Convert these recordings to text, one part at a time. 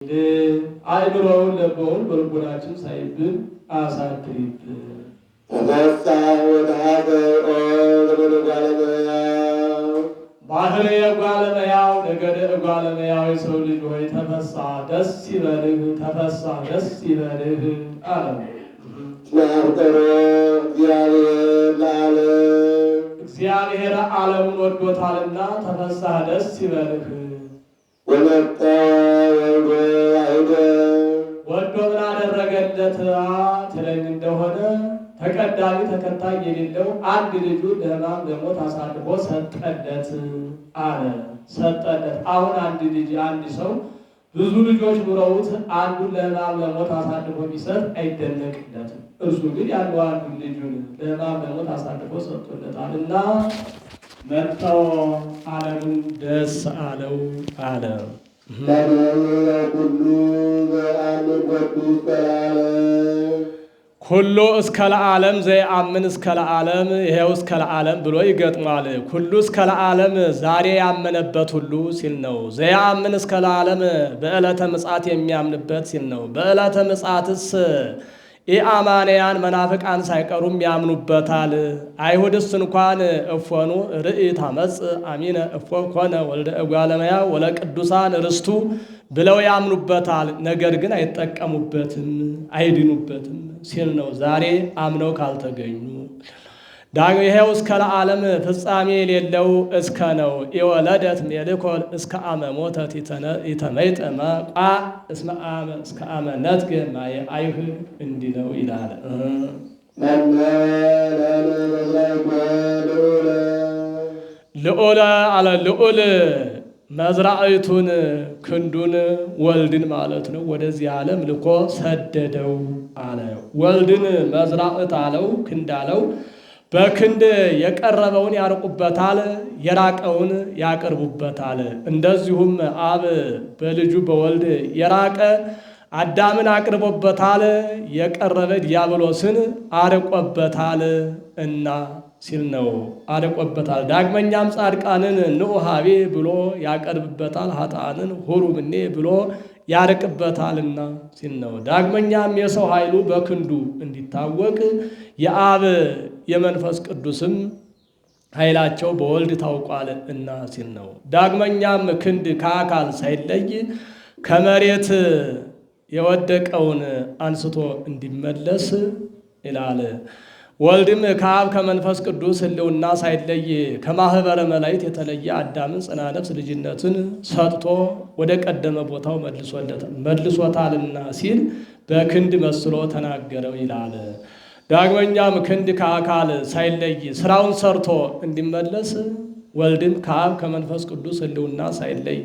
አይምሮውን ለበውን በልቦናችን ሳይብን አሳድሪብን። ተነሳ ወተሐተ ለጓለመያው ባህርየ ጓለመያው ነገደ ጓለመያው የሰው ልጅ ሆይ ተፈሳ ደስ ይበልህ፣ ተፈሳ ደስ ይበልህ አለ። ናፍቀሮ እግዚአብሔር ለዓለም እግዚአብሔር ዓለሙን ወዶታልና ተፈሳ ደስ ይበልህ። ወመጣ ወልዶ አይደ ወዶ ምን አደረገለት ትለኝ እንደሆነ ተቀዳሚ ተከታይ የሌለው አንድ ልጁ ለሕማም ለሞት አሳልፎ ሰጠለት አለ። ሰጠለት። አሁን አንድ ልጅ አንድ ሰው ብዙ ልጆች ኑረውት አንዱን ለሕማም ለሞት አሳልፎ ቢሰጥ አይደነቅለትም። እርሱ ግን ያለው አንዱን ልጁን ለሕማም ለሞት አሳልፎ ሰጥቶለታል እና መጥተው ዓለምን ደስ አለው አለ። ሁሉ በአምን ቅዱስ በዓለም ኩሉ እስከ ለዓለም ዘየአምን እስከ ለዓለም ይሄው እስከ ለዓለም ብሎ ይገጥማል። ኩሉ እስከ ለዓለም ዛሬ ያመነበት ሁሉ ሲል ነው። ዘየአምን እስከ ለዓለም በዕለተ ምጽአት የሚያምንበት ሲል ነው። በዕለተ ምጽአትስ ኢአማንያን መናፍቃን ሳይቀሩም ያምኑበታል። አይሁድስ እንኳን እፎኑ ርእይት አመፅ አሚነ እፎ ኮነ ወልደ እጓለ እመሕያው ወለቅዱሳን ርስቱ ብለው ያምኑበታል። ነገር ግን አይጠቀሙበትም፣ አይድኑበትም ሲል ነው። ዛሬ አምነው ካልተገኙ ይሄው እስከ ለዓለም ፍጻሜ የሌለው እስከ ነው። ኢወለደት ሜልኮል እስከ አመ ሞተት ይተመይጠመ ቋ እስመ አመ እስከ አመ ነትገ ማየ አይሁድ እንዲህ ነው ይላል። ልዑለ አለ ልዑል መዝራዕቱን ክንዱን ወልድን ማለት ነው ወደዚህ ዓለም ልኮ ሰደደው አለ። ወልድን መዝራዕት አለው ክንድ አለው። በክንድ የቀረበውን ያርቁበታል፣ የራቀውን ያቀርቡበታል። እንደዚሁም አብ በልጁ በወልድ የራቀ አዳምን አቅርቦበታል፣ የቀረበ ዲያብሎስን አርቆበታል እና ሲል ነው። አርቆበታል። ዳግመኛም ጻድቃንን ንዑ ኀቤ ብሎ ያቀርብበታል፣ ኃጥአንን ሁሩ ምኔ ብሎ ያርቅበታልና ሲል ነው። ዳግመኛም የሰው ኃይሉ በክንዱ እንዲታወቅ የአብ የመንፈስ ቅዱስም ኃይላቸው በወልድ ታውቋል እና ሲል ነው። ዳግመኛም ክንድ ከአካል ሳይለይ ከመሬት የወደቀውን አንስቶ እንዲመለስ ይላል። ወልድም ከአብ ከመንፈስ ቅዱስ ሕልውና ሳይለይ ከማኅበረ መላእክት የተለየ አዳምን ጽና ነፍስ ልጅነትን ሰጥቶ ወደ ቀደመ ቦታው መልሶታልና ሲል በክንድ መስሎ ተናገረው ይላል። ዳግመኛም ክንድ ከአካል ሳይለይ ስራውን ሰርቶ እንዲመለስ ወልድም ከአብ ከመንፈስ ቅዱስ ሕልውና ሳይለይ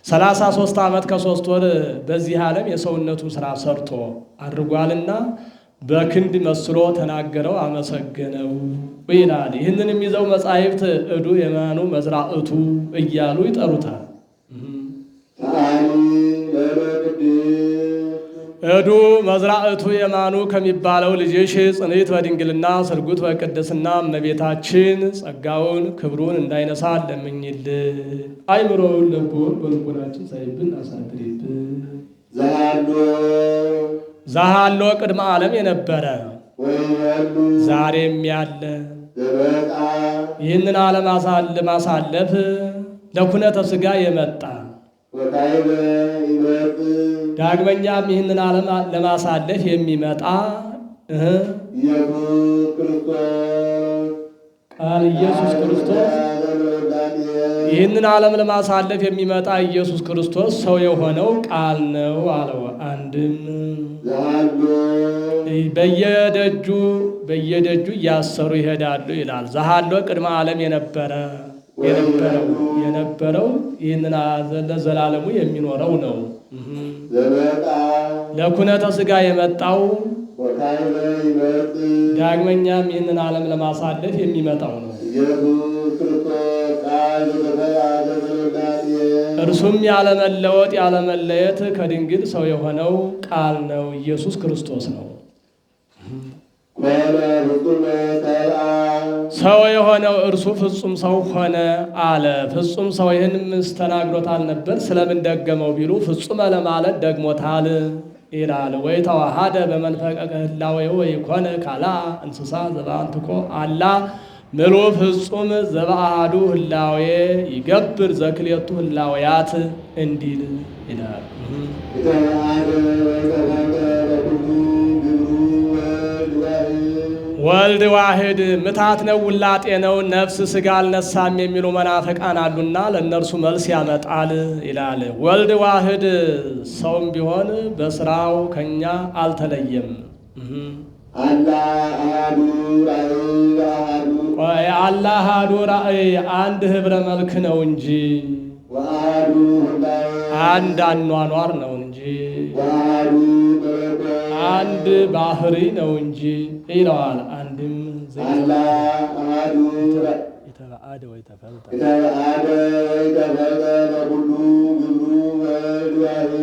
33 ዓመት ከ3 ወር በዚህ ዓለም የሰውነቱን ሥራ ሰርቶ አድርጓልና በክንድ መስሎ ተናገረው፣ አመሰገነው ይላል። ይህንን የሚይዘው መጻሕፍት እዱ የማኑ መዝራዕቱ እያሉ ይጠሩታል። እዱ መዝራዕቱ የማኑ ከሚባለው ልጅሽ ጽንዕት በድንግልና ስርጉት በቅድስና እመቤታችን ጸጋውን ክብሩን እንዳይነሳ ለምኝልን። አይምሮውን ለቦን በልቦናችን ሳይብን አሳድሪብን። ዛሃሎ ቅድመ ዓለም የነበረ ዛሬም ያለ ይህንን ዓለም ለማሳለፍ ለኩነተ ሥጋ የመጣ ዳግመኛም ይህንን ዓለም ለማሳለፍ የሚመጣ ቃል ኢየሱስ ክርስቶስ ይህንን ዓለም ለማሳለፍ የሚመጣ ኢየሱስ ክርስቶስ ሰው የሆነው ቃል ነው አለው። አንድም በየደጁ እያሰሩ ይሄዳሉ ይላል። ዛሃሎ ቅድመ ዓለም የነበረው ይህንን ለዘላለሙ የሚኖረው ነው። ለኩነተ ሥጋ የመጣው ዳግመኛም ይህንን ዓለም ለማሳለፍ የሚመጣው ነው። እርሱም ያለመለወጥ ያለመለየት ከድንግል ሰው የሆነው ቃል ነው፣ ኢየሱስ ክርስቶስ ነው። ኮነ ፍጹመ ሰብአ ሰው የሆነው እርሱ ፍጹም ሰው ሆነ አለ። ፍጹም ሰው ይህን ምስ ተናግሮታል ነበር። ስለምን ደገመው ቢሉ ፍጹመ ለማለት ደግሞታል ይላል። ወይ ተዋሃደ በመንፈቀ ህላዌሁ ወይ ኮነ ካላ እንስሳ ዘባንትኮ አላ ምሉ ፍጹም ዘበአሃዱ ህላዌ ይገብር ዘክሌቱ ህላዌያት እንዲል ይላል። የተዋሃደ ወተፈቀ በኩሉ ግብሩ ወልድ ዋሕድ ወልድ ዋሕድ ምታት ነው ውላጤ ነው ነፍስ ሥጋ አልነሳም የሚሉ መናፍቃን አሉና ለእነርሱ መልስ ያመጣል ይላል። ወልድ ዋሕድ ሰውም ቢሆን በስራው ከኛ አልተለየም። አላ አሐዱ ራእይ አሐዱ ቆይ አላህ አሐዱ ራእይ አንድ ህብረ መልክ ነው እንጂ ወአሐዱ ህላዌ አንድ አኗኗር ነው እንጂ ወአሐዱ መለኮት አንድ ባህሪ ነው እንጂ ይለዋል። አንድም አላ አሐዱ ራእይ የተባአደ ወይ ተፈልጠ የተዋሃደ ወተፈቀ በኩሉ ግብሩ ወልድ ዋሕድ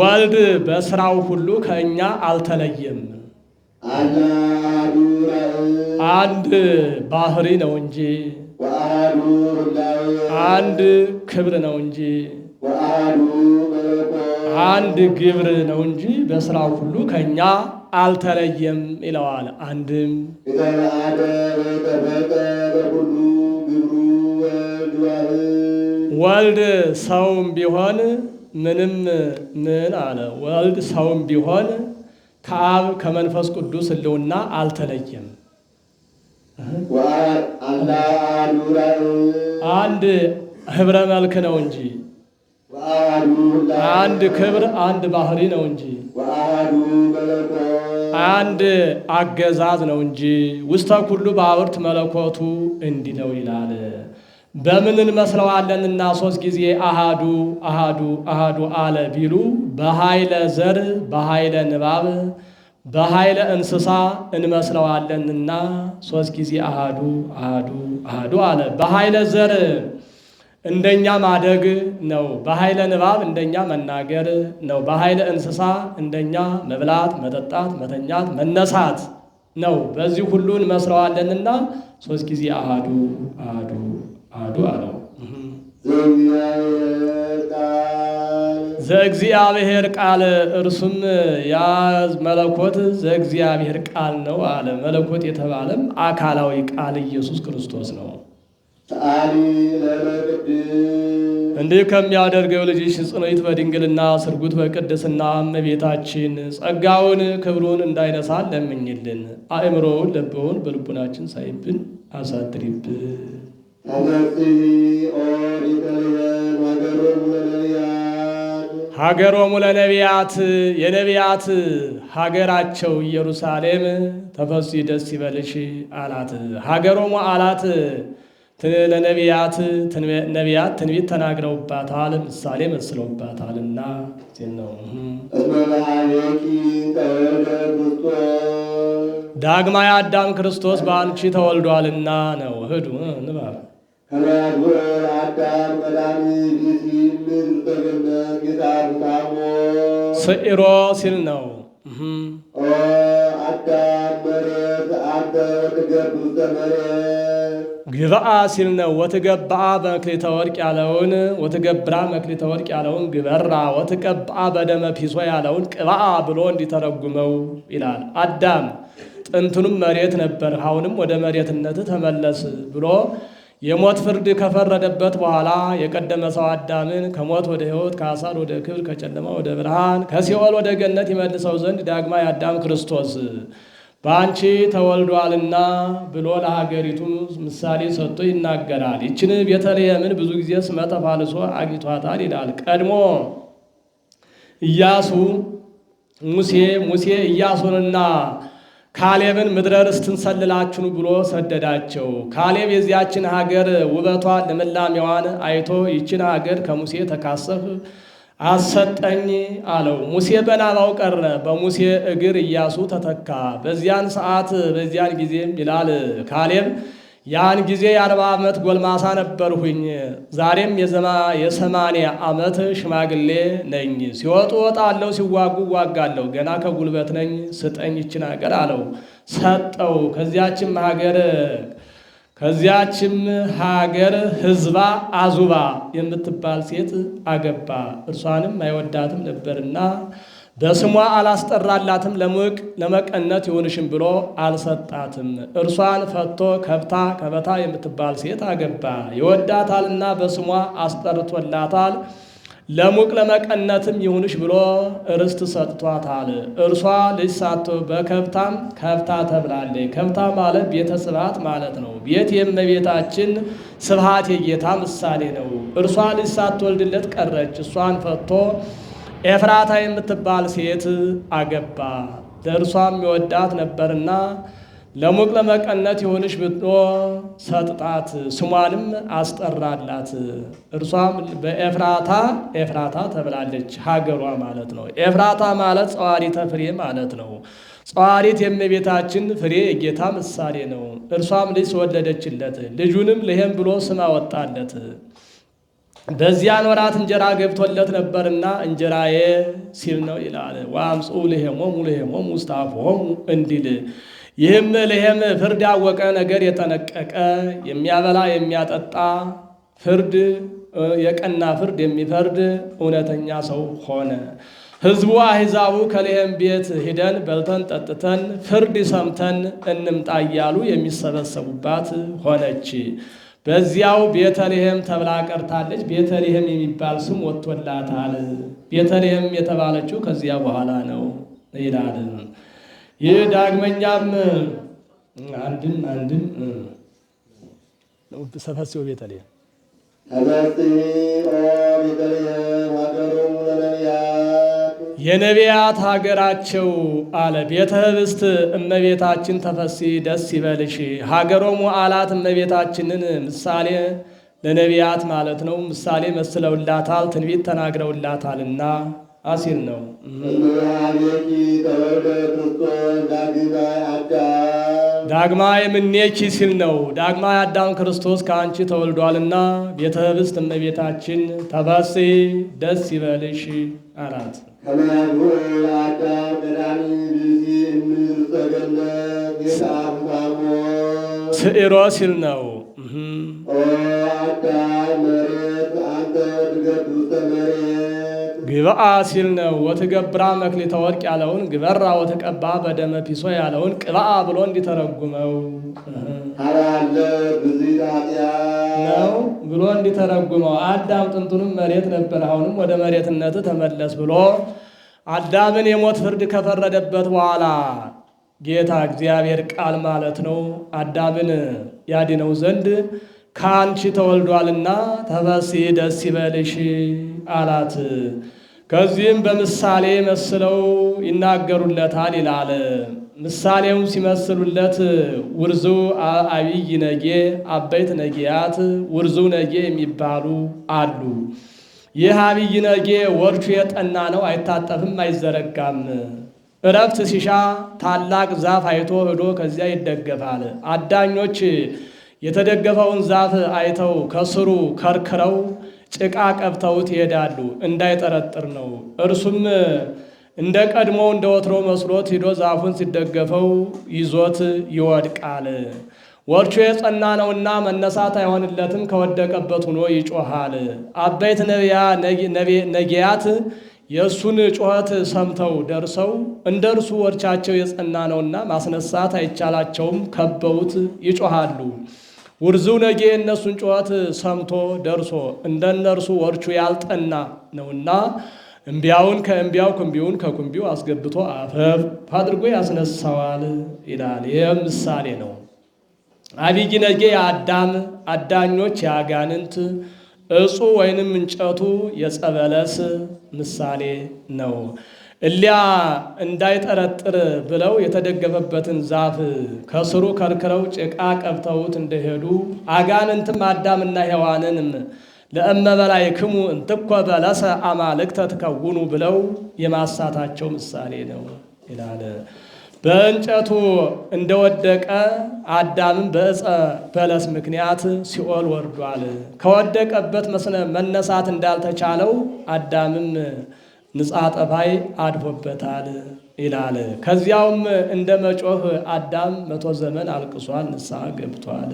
ወልድ በስራው ሁሉ ከእኛ አልተለየም። አላ አሐዱ ራእይ አንድ ባህሪ ነው እንጂ ወአሐዱ ህላዌ አንድ ክብር ነው እንጂ ወአሐዱ መለኮት አንድ ግብር ነው እንጂ በስራው ሁሉ ከእኛ አልተለየም ይለዋል። አንድም የተዋሃደ ወተፈቀ በኩሉ ግብሩ ወልድ ዋሕድ ወልድ ሰውም ቢሆን ምንም ምን አለ ወልድ ሰውም ቢሆን ከአብ ከመንፈስ ቅዱስ ሕልውና አልተለየም። አላ አሐዱ ራእይ አንድ ህብረ መልክ ነው እንጂ ወአሐዱ ህላዌ አንድ ክብር አንድ ባህሪ ነው እንጂ ወአሐዱ መለኮት አንድ አገዛዝ ነው እንጂ ውስተ ኩሉ በአብርት መለኮቱ እንዲህ ነው ይላል። በምን እንመስለዋለንና ሦስት ጊዜ አሃዱ አሃዱ አሃዱ አለ ቢሉ በኃይለ ዘር በኃይለ ንባብ በኃይለ እንስሳ እንመስለዋለንና ሦስት ጊዜ አሃዱ አሃዱ አሃዱ አለ። በኃይለ ዘር እንደኛ ማደግ ነው። በኃይለ ንባብ እንደኛ መናገር ነው። በኃይለ እንስሳ እንደኛ መብላት፣ መጠጣት፣ መተኛት፣ መነሳት ነው። በዚህ ሁሉ እንመስለዋለንና ሦስት ጊዜ አሃዱ አሃዱ አሐዱ አለው። ዘእግዚአብሔር ቃል እርሱም ያ መለኮት ዘእግዚአብሔር ቃል ነው አለ። መለኮት የተባለም አካላዊ ቃል ኢየሱስ ክርስቶስ ነው። ሰአሊ ለነ ቅድስት እንዲህ ከሚያደርገው ልጅሽ ጽኑዕት በድንግልና ስርጉት በቅድስና እመቤታችን ጸጋውን ክብሩን እንዳይነሳን ለምኝልን። አእምሮውን ልቦውን በልቡናችን ሳይብን አሳድሪብን። ተመጽእ ኦሪተ ልበን ወገሮሙ ለነቢያት ሀገሮሙ ለነቢያት የነቢያት ሀገራቸው ኢየሩሳሌም ተፈሥሒ ደስ ይበልሽ አላት። ሀገሮሙ አላት ለነቢያት ነቢያት ትንቢት ተናግረውባታል፣ ምሳሌ መስለውባታልና ነው። እስመ በኀቤኪ ተወልደ ክርስቶስ ዳግማዊ አዳም ክርስቶስ በአንቺ ተወልዷልና ነው። ሂዱ ንባብ ከመ ያክብር አዳም ቀዳሚ ብእሲ ምድር ተገነት ጌታ ታሞ ስዒሮ ሲል ነው። ኦ አዳም መሬት አንተ ወትገብ ውስተ መሬት ግብአ ሲል ነው። ወትገብአ በመክሊተ ወርቅ ያለውን ወትገብራ መክሊተ ወርቅ ያለውን ግበራ ወትቀብአ በደመ ፒሶ ያለውን ቅብአ ብሎ እንዲተረጉመው ይላል። አዳም ጥንቱንም መሬት ነበር፣ አሁንም ወደ መሬትነት ተመለስ ብሎ የሞት ፍርድ ከፈረደበት በኋላ የቀደመ ሰው አዳምን ከሞት ወደ ሕይወት ከአሳር ወደ ክብር ከጨለማ ወደ ብርሃን ከሲኦል ወደ ገነት ይመልሰው ዘንድ ዳግማዊ አዳም ክርስቶስ በአንቺ ተወልዷልና ብሎ ለሀገሪቱ ምሳሌ ሰጥቶ ይናገራል። ይችን ቤተልሔምን ብዙ ጊዜ ስመ ተፋልሶ አግኝቷታል ይላል። ቀድሞ ሙሴ ኢያሱንና ካሌብን ምድረ ርስትን ሰልላችሁን ብሎ ሰደዳቸው። ካሌብ የዚያችን ሀገር ውበቷን ልምላሜዋን አይቶ ይችን ሀገር ከሙሴ ተካሰህ አሰጠኝ አለው። ሙሴ በናባው ቀረ፣ በሙሴ እግር ኢያሱ ተተካ። በዚያን ሰዓት በዚያን ጊዜም ይላል ካሌብ ያን ጊዜ የ40 ዓመት ጎልማሳ ነበርሁኝ። ዛሬም የ80 ዓመት ሽማግሌ ነኝ። ሲወጡ እወጣለሁ፣ ሲዋጉ እዋጋለሁ። ገና ከጉልበት ነኝ። ስጠኝ ይችን ሀገር አለው። ሰጠው። ከዚያችም ሀገር ሕዝባ አዙባ የምትባል ሴት አገባ። እርሷንም አይወዳትም ነበርና በስሟ አላስጠራላትም። ለመቀነት ይሁንሽም ብሎ አልሰጣትም። እርሷን ፈቶ ከበታ የምትባል ሴት አገባ። ይወዳታልና በስሟ አስጠርቶላታል። ለመቀነትም ይሁንሽ ብሎ ርስት ሰጥቷታል። እርሷ ልጅ በከብታም ከብታ ተብላለች። ከብታ ማለት ቤተ ስብሐት ማለት ነው። ቤት የእመቤታችን ስብሐት የጌታ ምሳሌ ነው። እርሷ ልጅ ሳትወልድለት ቀረች። እሷን ፈቶ ኤፍራታ የምትባል ሴት አገባ። ለእርሷም የወዳት ነበርና ለመቀነት ይሁንሽ ብሎ ሰጥጣት። ስሟንም አስጠራላት። እርሷም ኤፍራታ ተብላለች። ሀገሯ ማለት ነው። ኤፍራታ ማለት ጸዋሪተ ፍሬ ማለት ነው። ጸዋሪት የእመቤታችን ፍሬ የጌታ ምሳሌ ነው። እርሷም ልጅ ወለደችለት። ልጁንም ልሄም ብሎ ስም አወጣለት። በዚያን ወራት እንጀራ ገብቶለት ነበርና እንጀራዬ ሲል ነው ይላል። ወአምጽኡ ልሄሞሙ ውስተ አፍሆሙ እንዲል ይህም ልሄም ፍርድ ያወቀ ነገር የጠነቀቀ የሚያበላ የሚያጠጣ ፍርድ የቀና ፍርድ የሚፈርድ እውነተኛ ሰው ሆነ። ሕዝቡ አሕዛቡ ከልሄም ቤት ሂደን በልተን ጠጥተን ፍርድ ሰምተን እንምጣ እያሉ የሚሰበሰቡባት ሆነች። በዚያው ቤተልሔም ተብላ ቀርታለች። ቤተልሔም የሚባል ስም ወጥቶላታል። ቤተልሔም የተባለችው ከዚያ በኋላ ነው ይላል። ይህ ዳግመኛም አንድም ሰፈሲው ቤተልሔም የነቢያት ሀገራቸው አለ። ቤተ ህብስት እመቤታችን ተፈሲ ደስ ይበልሽ። ሀገሮሙ አላት እመቤታችንን ምሳሌ ለነቢያት ማለት ነው። ምሳሌ መስለውላታል፣ ትንቢት ተናግረውላታልና አሲል ነው። ዳግማ የምኔኪ ሲል ነው። ዳግማ የአዳም ክርስቶስ ከአንቺ ተወልዷልና ቤተ ህብስት እመቤታችን ተፈሲ ደስ ይበልሽ አላት። ስዕሮ ሲል ነው። ግብአ ሲል ነው። ወትገብራ መክሊተ ወርቅ ያለውን ግበራ፣ ወተቀባ በደመ ፒሶ ያለውን ቅብአ ብሎ እንዲተረጉመው ነው ብሎ እንዲተረጉመው። አዳም ጥንቱንም መሬት ነበር፣ አሁንም ወደ መሬትነት ተመለስ ብሎ አዳምን የሞት ፍርድ ከፈረደበት በኋላ ጌታ እግዚአብሔር ቃል ማለት ነው አዳምን ያድነው ዘንድ ከአንቺ ተወልዷልና ተፈሲ ደስ ይበልሽ አላት። ከዚህም በምሳሌ መስለው ይናገሩለታል ይላል። ምሳሌውን ሲመስሉለት ውርዙ አብይ ነጌ፣ አበይት ነጌያት፣ ውርዙ ነጌ የሚባሉ አሉ። ይህ አብይ ነጌ ወርቹ የጠና ነው፣ አይታጠፍም፣ አይዘረጋም። እረፍት ሲሻ ታላቅ ዛፍ አይቶ ሄዶ ከዚያ ይደገፋል። አዳኞች የተደገፈውን ዛፍ አይተው ከስሩ ከርክረው ጭቃ ቀብተውት ይሄዳሉ፣ እንዳይጠረጥር ነው። እርሱም እንደ ቀድሞ እንደ ወትሮ መስሎት ሂዶ ዛፉን ሲደገፈው ይዞት ይወድቃል። ወርቹ የጸና ነውና መነሳት አይሆንለትም፣ ከወደቀበት ሆኖ ይጮሃል። አበይት ነጊያት የእሱን ጩኸት ሰምተው ደርሰው እንደ እርሱ ወርቻቸው የጸና ነውና ማስነሳት አይቻላቸውም፣ ከበውት ይጮሃሉ። ውርዙ ነጌ እነሱን ጩኸት ሰምቶ ደርሶ እንደ እነርሱ ወርቹ ያልጠና ነውና እምቢያውን ከእምቢያው ኩምቢውን ከኩምቢው አስገብቶ አፈፍ አድርጎ ያስነሳዋል ይላል። ይህም ምሳሌ ነው። አብይ ነጌ የአዳም አዳኞች የአጋንንት እጹ ወይንም እንጨቱ የጸበለስ ምሳሌ ነው። እሊያ እንዳይጠረጥር ብለው የተደገፈበትን ዛፍ ከስሩ ከርክረው ጭቃ ቀብተውት እንደሄዱ አጋንንትም አዳምና ሔዋንንም ለእመበላይክሙ እንትኮ በለሰ አማልክተ ትከውኑ ብለው የማሳታቸው ምሳሌ ነው ይላል። በእንጨቱ እንደወደቀ አዳምን በዕፀ በለስ ምክንያት ሲኦል ወርዷል። ከወደቀበት መነሳት እንዳልተቻለው አዳምም ንጻ ጠባይ አድፎበታል ይላል። ከዚያውም እንደ መጮህ አዳም 100 ዘመን አልቅሷል፣ ንስሐ ገብቷል።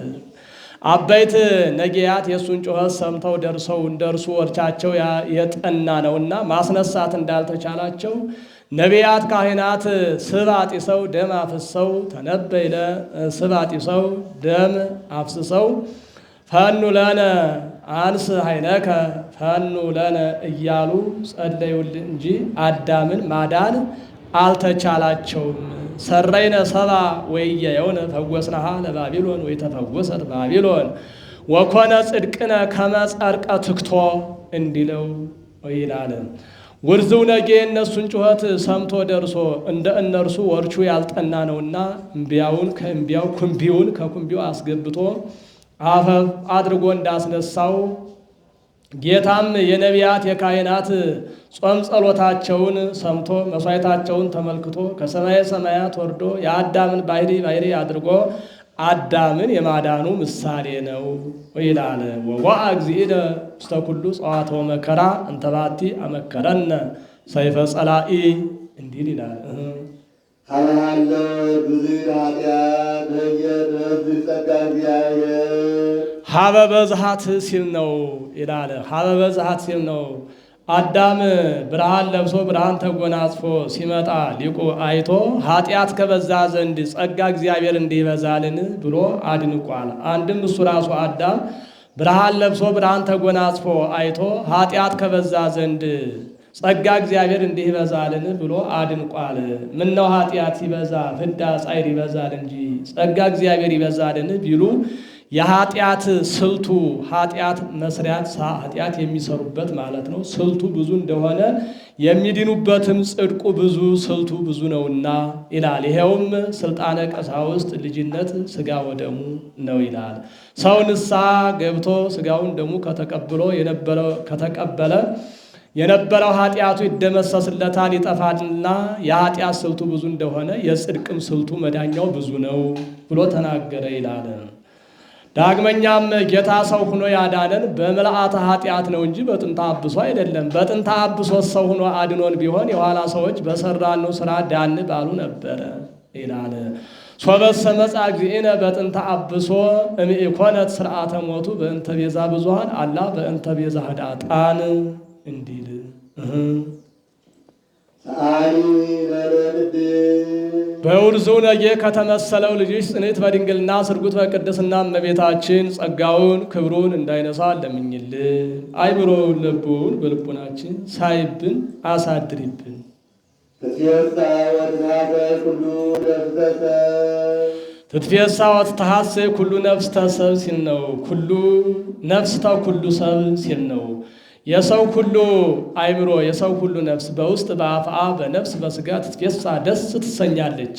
አበይት ነጊያት የእሱን ጩኸት ሰምተው ደርሰው እንደርሱ ወርቻቸው የጠና ነውና ማስነሳት እንዳልተቻላቸው ነቢያት ካህናት ስብ አጢሰው ደም አፍሰው ተነበይለ ስብ አጢሰው ደም አፍስሰው ፈኑ ለነ አንስ ኃይለከ ፈኑ ለነ እያሉ ጸለዩልን እንጂ አዳምን ማዳን አልተቻላቸውም። ሰረይነ ሰባ ወኢያየውነ ፈወስናሃ ለባቢሎን ወይተፈወሰት ባቢሎን ወኮነ ጽድቅነ ከመ ጸርቀ ትክቶ እንዲለው ይላል። ውርዝው ነጌ እነሱን ጩኸት ሰምቶ ደርሶ እንደ እነርሱ ወርቹ ያልጠና ነውና እምቢያውን ከእምቢያው ኩምቢውን ከኩምቢው አስገብቶ አፈፍ አድርጎ እንዳስነሳው ጌታም የነቢያት የካህናት ጾም ጸሎታቸውን ሰምቶ መሥዋዕታቸውን ተመልክቶ ከሰማየ ሰማያት ወርዶ የአዳምን ባሕሪ አድርጎ አዳምን የማዳኑ ምሳሌ ነው ይላል። ወወአ እግዚእነ ውስተ ኩሉ ጸዋትወ መከራ እንተ ባቲ አመከረነ ሰይፈ ጸላኢ እንዲል ይላል። ሀበሃለ ብዙኅ ኃጢአት በየነፍስ ጸጋ እግዚአብሔር ሀበ በዝሃት ሲል ነው ይላል። ሀበ በዝሃት ሲል ነው። አዳም ብርሃን ለብሶ ብርሃን ተጎናጽፎ ሲመጣ ሊቁ አይቶ ኃጢአት ከበዛ ዘንድ ጸጋ እግዚአብሔር እንዲህ ይበዛልን ብሎ አድንቋል። አንድም እሱ ራሱ አዳም ብርሃን ለብሶ ብርሃን ተጎናጽፎ አይቶ ኃጢአት ከበዛ ዘንድ ጸጋ እግዚአብሔር እንዲህ ይበዛልን ብሎ አድንቋል። ምነው ኃጢአት ሲበዛ ፍዳ ጻይር ይበዛል እንጂ ጸጋ እግዚአብሔር ይበዛልን ቢሉ የኃጢአት ስልቱ ኃጢአት መስሪያት ኃጢአት የሚሰሩበት ማለት ነው። ስልቱ ብዙ እንደሆነ የሚድኑበትም ጽድቁ ብዙ ስልቱ ብዙ ነውና ይላል። ይሄውም ስልጣነ ቀሳውስት ልጅነት ሥጋ ወደሙ ነው ይላል። ሰው ንስሐ ገብቶ ሥጋውን ደሙ ከተቀበለ የነበረው ኃጢአቱ ይደመሰስለታል፣ ይጠፋልና የኃጢአት ስልቱ ብዙ እንደሆነ የጽድቅም ስልቱ መዳኛው ብዙ ነው ብሎ ተናገረ ይላል። ዳግመኛም ጌታ ሰው ሆኖ ያዳነን በምልአተ ኃጢአት ነው እንጂ በጥንተ አብሶ አይደለም። በጥንተ አብሶ ሰው ሆኖ አድኖን ቢሆን የኋላ ሰዎች በሰራነው ስራ ዳን ባሉ ነበረ ይላል። ሶበሰ መጻ እግዚእነ በጥንተ አብሶ እምኢኮነት ስርዓተ ሞቱ በእንተ ቤዛ ብዙኃን አላ በእንተ ቤዛ ኃጥአን እንዲል በውርዙ ነጌ ከተመሰለው ልጅሽ ጽንዕት በድንግልና ስርጉት በቅድስና እመቤታችን ጸጋውን ክብሩን እንዳይነሳ ለምኝልን። አይምሮውን ልቡን በልቡናችን ሳይብን አሳድሪብን። ትትፌሳ ወትትሐሴ ኩሉ ነፍስ ተሰብ ሲል ነው። ኩሉ ነፍስ ተው ኩሉ ሰብ ሲል ነው። የሰው ሁሉ አይምሮ የሰው ሁሉ ነፍስ በውስጥ በአፍአ በነፍስ በስጋ ትትፌሳ ደስ ትሰኛለች።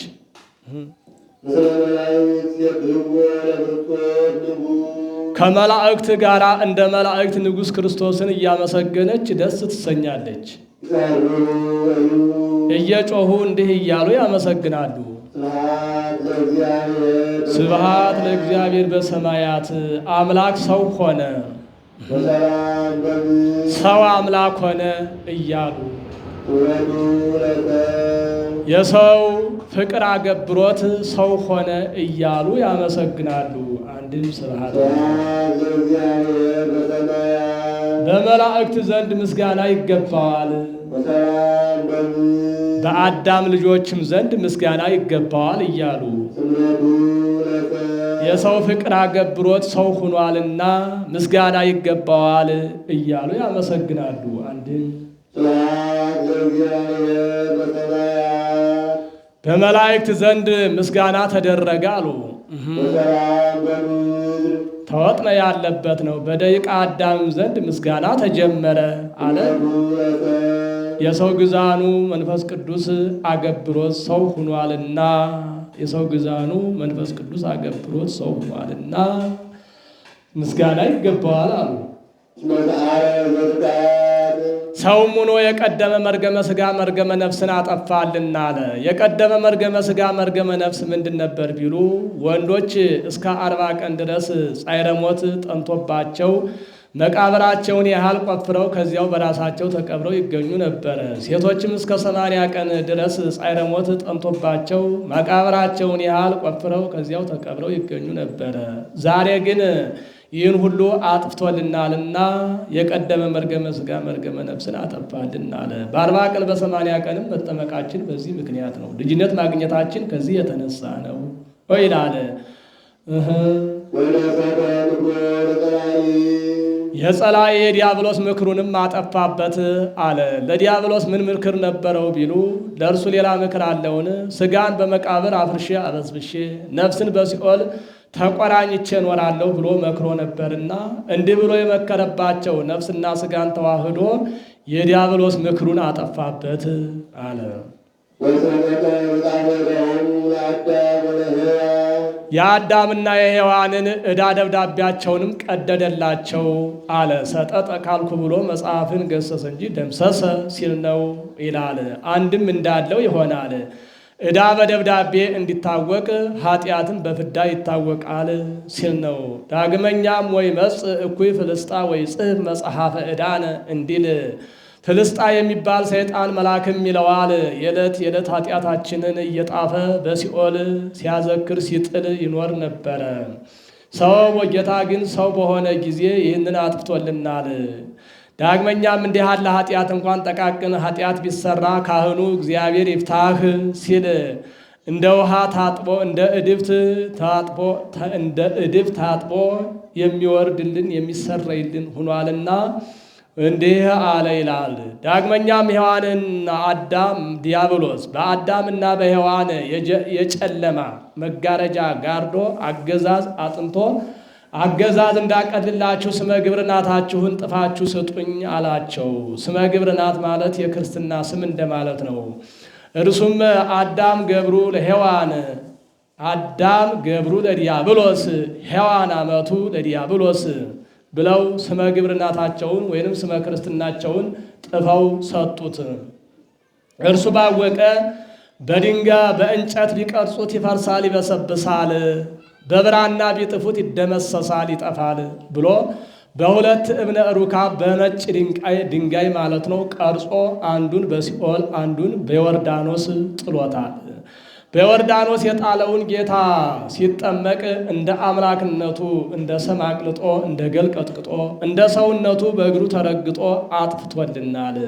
ከመላእክት ጋር እንደ መላእክት ንጉሥ ክርስቶስን እያመሰገነች ደስ ትሰኛለች። እየጮሁ እንዲህ እያሉ ያመሰግናሉ። ስብሐት ለእግዚአብሔር በሰማያት አምላክ ሰው ሆነ ሰው አምላክ ሆነ እያሉ የሰው ፍቅር አገብሮት ሰው ሆነ እያሉ ያመሰግናሉ። አንድም ስብሐት በመላእክት ዘንድ ምስጋና ይገባዋል፣ በአዳም ልጆችም ዘንድ ምስጋና ይገባዋል እያሉ የሰው ፍቅር አገብሮት ሰው ሆኗልና ምስጋና ይገባዋል እያሉ ያመሰግናሉ። አንድም በመላእክት ዘንድ ምስጋና ተደረገ አሉ። ተወጥነ ያለበት ነው። በደቂቀ አዳም ዘንድ ምስጋና ተጀመረ አለ። የሰው ግዛኑ መንፈስ ቅዱስ አገብሮት ሰው ሆኗልና የሰው ግዛኑ መንፈስ ቅዱስ አገብሮት ሰው ሆኗልና ምስጋና ይገባዋል አሉ። ሰውም ሆኖ የቀደመ መርገመ ሥጋ መርገመ ነፍስን አጠፋልና አለ። የቀደመ መርገመ ሥጋ መርገመ ነፍስ ምንድን ነበር ቢሉ ወንዶች እስከ 40 ቀን ድረስ ጻዕረ ሞት ጠንቶባቸው መቃብራቸውን ያህል ቆፍረው ከዚያው በራሳቸው ተቀብረው ይገኙ ነበረ። ሴቶችም እስከ 80 ቀን ድረስ ጻዕረ ሞት ጠንቶባቸው መቃብራቸውን ያህል ቆፍረው ከዚያው ተቀብረው ይገኙ ነበረ። ዛሬ ግን ይህን ሁሉ አጥፍቶልናልና የቀደመ መርገመ ሥጋ መርገመ ነፍስን አጠፋልናል። በ40 ቀን በ80 ቀንም መጠመቃችን በዚህ ምክንያት ነው። ልጅነት ማግኘታችን ከዚህ የተነሳ ነው ይላል። የጸላኢ የዲያብሎስ ምክሩንም አጠፋበት አለ። ለዲያብሎስ ምን ምክር ነበረው ቢሉ ለእርሱ ሌላ ምክር አለውን? ሥጋን በመቃብር አፍርሼ አበስብሼ ነፍስን በሲኦል ተቆራኝቼ እኖራለሁ ብሎ መክሮ ነበርና እንዲህ ብሎ የመከረባቸው ነፍስና ሥጋን ተዋህዶ የዲያብሎስ ምክሩን አጠፋበት አለ። የአዳምና የሔዋንን ዕዳ ደብዳቤያቸውንም ቀደደላቸው አለ። ሰጠጠ ካልኩ ብሎ መጽሐፍን ገሰሰ እንጂ ደምሰሰ ሲል ነው ይላል። አንድም እንዳለው ይሆናል። ዕዳ በደብዳቤ እንዲታወቅ ኃጢአትን በፍዳ ይታወቃል ሲል ነው። ዳግመኛም ወይ መጽ እኩይ ፍልስጣ ወይ ጽሕፍ መጽሐፈ ዕዳነ እንዲል ፍልስጣ የሚባል ሰይጣን መልአክም ይለዋል። የዕለት ኃጢአታችንን እየጣፈ በሲኦል ሲያዘክር ሲጥል ይኖር ነበረ። ሰው ጌታ ግን ሰው በሆነ ጊዜ ይህንን አጥፍቶልናል። ዳግመኛም እንዲህ ያለ ኃጢአት እንኳን ጠቃቅን ኃጢአት ቢሰራ ካህኑ እግዚአብሔር ይፍታህ ሲል እንደ ውሃ ታጥቦ እንደ እድፍ ታጥቦ የሚወርድልን የሚሰረይልን ሆኗልና እንዲህ አለ ይላል። ዳግመኛም ሔዋንና አዳም ዲያብሎስ በአዳምና በሔዋን የጨለማ መጋረጃ ጋርዶ አገዛዝ አጥንቶ አገዛዝ እንዳቀልላችሁ ስመ ግብርናታችሁን ጥፋችሁ ስጡኝ አላቸው። ስመ ግብርናት ማለት የክርስትና ስም እንደማለት ነው። እርሱም አዳም ገብሩ ለሔዋን፣ አዳም ገብሩ ለዲያብሎስ፣ ሔዋን አመቱ ለዲያብሎስ ብለው ስመ ግብርናታቸውን ወይንም ስመ ክርስትናቸውን ጥፈው ሰጡት። እርሱ ባወቀ በድንጋይ በእንጨት ቢቀርጹት ይፈርሳል፣ ይበሰብሳል፣ በብራና ቢጥፉት ይደመሰሳል፣ ይጠፋል ብሎ በሁለት እብነ ሩካብ በነጭ ድንጋይ ማለት ነው ቀርጾ አንዱን በሲኦል አንዱን በዮርዳኖስ ጥሎታል። በዮርዳኖስ የጣለውን ጌታ ሲጠመቅ እንደ አምላክነቱ እንደ ሰም አቅልጦ እንደ ገል ቀጥቅጦ እንደ ሰውነቱ በእግሩ ተረግጦ አጥፍቶልናል።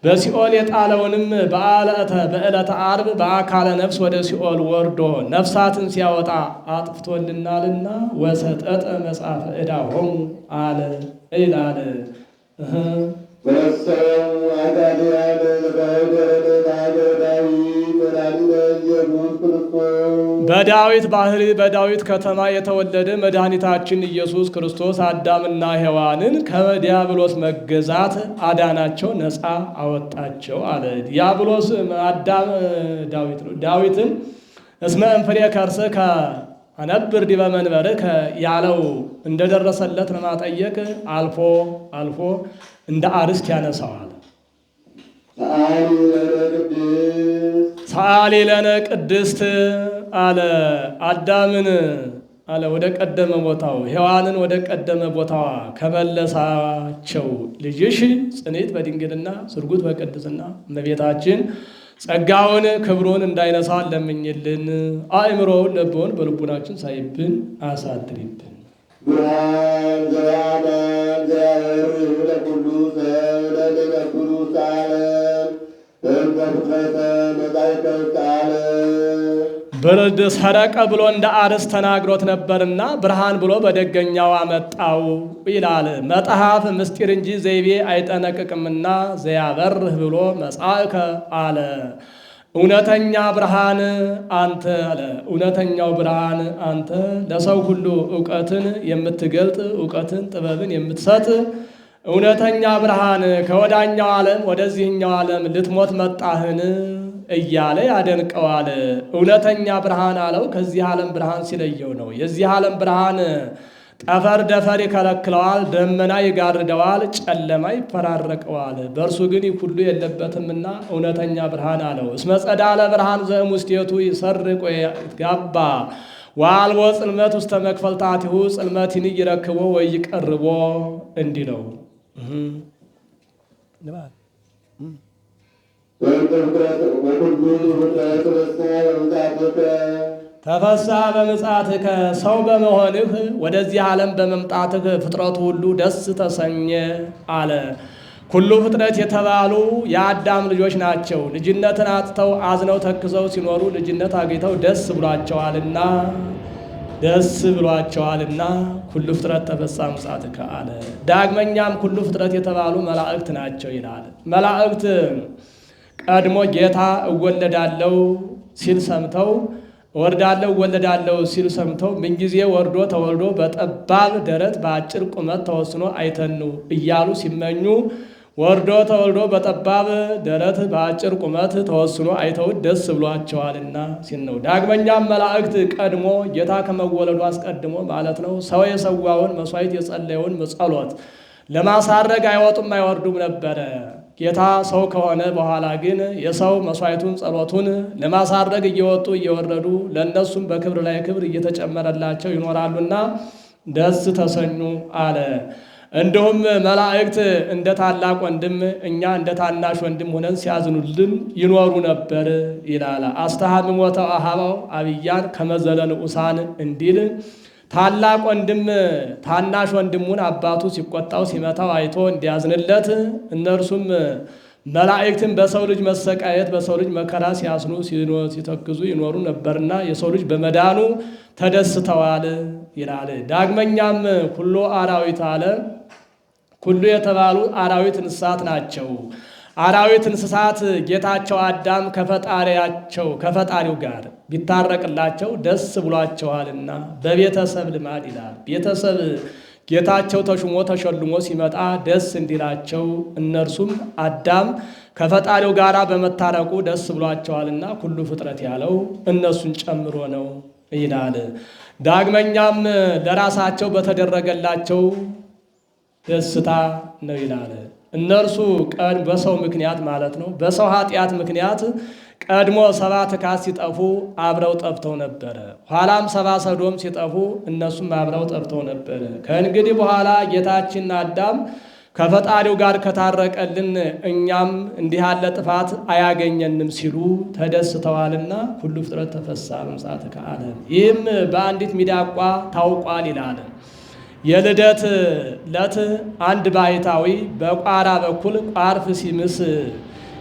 በሲኦል የጣለውንም በዕለተ ዓርብ በአካለ ነፍስ ወደ ሲኦል ወርዶ ነፍሳትን ሲያወጣ አጥፍቶልናልና ወሰጠጠ መጽሐፈ ዕዳሆሙ አለ ይላል። በዳዊት ባህሪ በዳዊት ከተማ የተወለደ መድኃኒታችን ኢየሱስ ክርስቶስ አዳምና ሔዋንን ከዲያብሎስ መገዛት አዳናቸው፣ ነፃ አወጣቸው አለ። ዲያብሎስ አዳም ዳዊት ነው። ዳዊትን እስመ እንፍሬ ከርሥከ አነብር ዲበ መንበርከ ያለው እንደደረሰለት ለማጠየቅ አልፎ አልፎ እንደ አርስት ያነሳዋል። ሰአሊ ለነ ቅድስት አለ። አዳምን አለ ወደ ቀደመ ቦታው፣ ሔዋንን ወደ ቀደመ ቦታዋ ከመለሳቸው ልጅሽ ጽኔት በድንግልና ስርጉት በቅድስና እመቤታችን ጸጋውን ክብሩን እንዳይነሳ ለምኝልን። አእምሮውን ለቦን በልቡናችን ሳይብን አሳድሪብን። ብርሃን ዘያማን ዘያበርህ ለኩሉ ሰብ ለዘለኩሉ ዓለም በእንተ ፍጥረተ መጻእክተ ዓለም ብርድ ሰረቀ ብሎ እንደ አርስት ተናግሮት ነበርና ብርሃን ብሎ በደገኛው አመጣው ይላል መጽሐፍ። ምስጢር እንጂ ዘይቤ አይጠነቅቅምና ዘያበርህ ብሎ መጻእከ አለ። እውነተኛ ብርሃን አንተ አለ። እውነተኛው ብርሃን አንተ ለሰው ሁሉ ዕውቀትን የምትገልጥ ዕውቀትን ጥበብን የምትሰጥ እውነተኛ ብርሃን ከወዳኛው ዓለም ወደዚህኛው ዓለም ልትሞት መጣህን እያለ ያደንቀዋል። እውነተኛ ብርሃን አለው ከዚህ ዓለም ብርሃን ሲለየው ነው። የዚህ ዓለም ብርሃን ጠፈር ደፈር ይከለክለዋል፣ ደመና ይጋርደዋል፣ ጨለማ ይፈራረቀዋል። በእርሱ ግን ይህ ሁሉ የለበትምና እውነተኛ ብርሃን አለው። እስመ ጸዳለ ብርሃን ዘእሙስቴቱ ይሰርቅ ወይትጋባ ወአልቦ ጽልመት ውስተ መክፈልታቲሁ ጽልመትን ይረክቦ ወይቀርቦ እንዲህ ነው። ተፈሳ በምጽአትከ ሰው በመሆንህ ወደዚህ ዓለም በመምጣትህ ፍጥረቱ ሁሉ ደስ ተሰኘ አለ። ሁሉ ፍጥረት የተባሉ የአዳም ልጆች ናቸው። ልጅነትን አጥተው አዝነው ተክዘው ሲኖሩ ልጅነት አግኝተው ደስ ብሏቸዋልና ሁሉ ፍጥረት ተፈሳ ምጽአትከ አለ። ዳግመኛም ሁሉ ፍጥረት የተባሉ መላእክት ናቸው ይላል። መላእክት ቀድሞ ጌታ እወለዳለሁ ሲል ሰምተው ወርዳለሁ እወለዳለሁ ሲል ሰምተው ምንጊዜ ወርዶ ተወልዶ በጠባብ ደረት በአጭር ቁመት ተወስኖ አይተኑ እያሉ ሲመኙ ወርዶ ተወልዶ በጠባብ ደረት በአጭር ቁመት ተወስኖ አይተውት ደስ ብሏቸዋልና ሲል ነው። ዳግመኛም መላእክት ቀድሞ ጌታ ከመወለዱ አስቀድሞ ማለት ነው ሰው የሰዋውን መስዋዕት የጸለየውን ጸሎት ለማሳረግ አይወጡም አይወርዱም ነበረ። ጌታ ሰው ከሆነ በኋላ ግን የሰው መስዋዕቱን ጸሎቱን ለማሳረግ እየወጡ እየወረዱ ለእነሱም በክብር ላይ ክብር እየተጨመረላቸው ይኖራሉና ደስ ተሰኙ አለ። እንዲሁም መላእክት እንደ ታላቅ ወንድም እኛ እንደ ታናሽ ወንድም ሆነን ሲያዝኑልን ይኖሩ ነበር ይላል። አስተሃምሞተ አኀባው አብያን ከመዘለ ንዑሳን እንዲል ታላቅ ወንድም ታናሽ ወንድሙን አባቱ ሲቆጣው ሲመታው አይቶ እንዲያዝንለት እነርሱም መላእክትን በሰው ልጅ መሰቃየት በሰው ልጅ መከራ ሲያስኑ ሲተክዙ ይኖሩ ነበርና የሰው ልጅ በመዳኑ ተደስተዋል ይላል። ዳግመኛም ሁሉ አራዊት አለ። ሁሉ የተባሉ አራዊት እንስሳት ናቸው። አራዊት እንስሳት ጌታቸው አዳም ከፈጣሪው ጋር ቢታረቅላቸው ደስ ብሏቸዋልና በቤተሰብ ልማድ ይላል። ቤተሰብ ጌታቸው ተሹሞ ተሸልሞ ሲመጣ ደስ እንዲላቸው እነርሱም አዳም ከፈጣሪው ጋር በመታረቁ ደስ ብሏቸዋልና ሁሉ ፍጥረት ያለው እነሱን ጨምሮ ነው ይላል። ዳግመኛም ለራሳቸው በተደረገላቸው ደስታ ነው ይላል። እነርሱ በሰው ምክንያት ማለት ነው በሰው ኃጢአት ምክንያት ቀድሞ ሰብአ ትካት ሲጠፉ አብረው ጠፍተው ነበረ። ኋላም ሰብአ ሰዶም ሲጠፉ እነሱም አብረው ጠፍተው ነበረ። ከእንግዲህ በኋላ ጌታችን አዳም ከፈጣሪው ጋር ከታረቀልን እኛም እንዲህ ያለ ጥፋት አያገኘንም ሲሉ ተደስተዋልና ሁሉ ፍጥረት ተፈሳ በምጽአትከ አለ። ይህም በአንዲት ሚዳቋ ታውቋል ይላል። የልደት ዕለት አንድ ባሕታዊ በቋራ በኩል ቋርፍ ሲምስ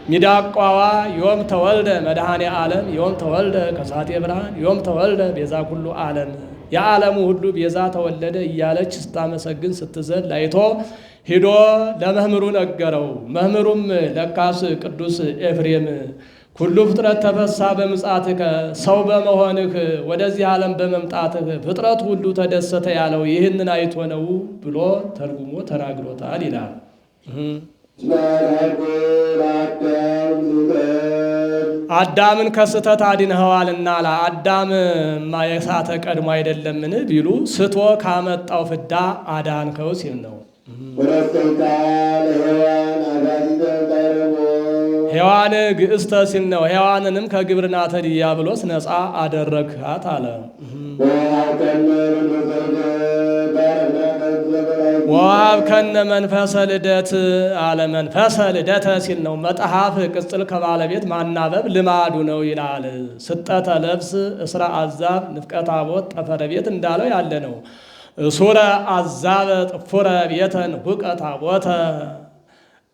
ሚዳቋዋ ዮም ተወልደ መድኃኔ ዓለም ዮም ተወልደ ከሳቴ ብርሃን ዮም ተወልደ ቤዛ ኩሉ ዓለም የዓለሙ ሁሉ ቤዛ ተወለደ እያለች ስታመሰግን ስትዘል አይቶ ሂዶ ለመምህሩ ነገረው። መምህሩም ለካስ ቅዱስ ኤፍሬም ሁሉ ፍጥረት ተፈሳ በምጽአትከ ሰው በመሆንህ ወደዚህ ዓለም በመምጣትህ ፍጥረት ሁሉ ተደሰተ ያለው ይህንን አይቶ ነው ብሎ ተርጉሞ ተናግሮታል ይላል። አዳምን ከስተት አድነኸዋልና ለአዳም የሳተ ቀድሞ አይደለምን ቢሉ ስቶ ካመጣው ፍዳ አዳንከው ሲል ነው። ሔዋን ግእስተ ሲል ነው። ሔዋንንም ከግብርናተ ዲያብሎስ ነፃ አደረግሃት አለ። ወሀብከነ መንፈሰ ልደት አለ። መንፈሰ ልደተ ሲል ነው። መጽሐፍ ቅጽል ከባለቤት ማናበብ ልማዱ ነው ይላል። ስጠተ ለብስ እስራ አዛብ ንፍቀተ ታቦት ጠፈረ ቤት እንዳለው ያለ ነው። ሱረ አዛበ ጥፉረ ቤተን ሁቀ ታቦተ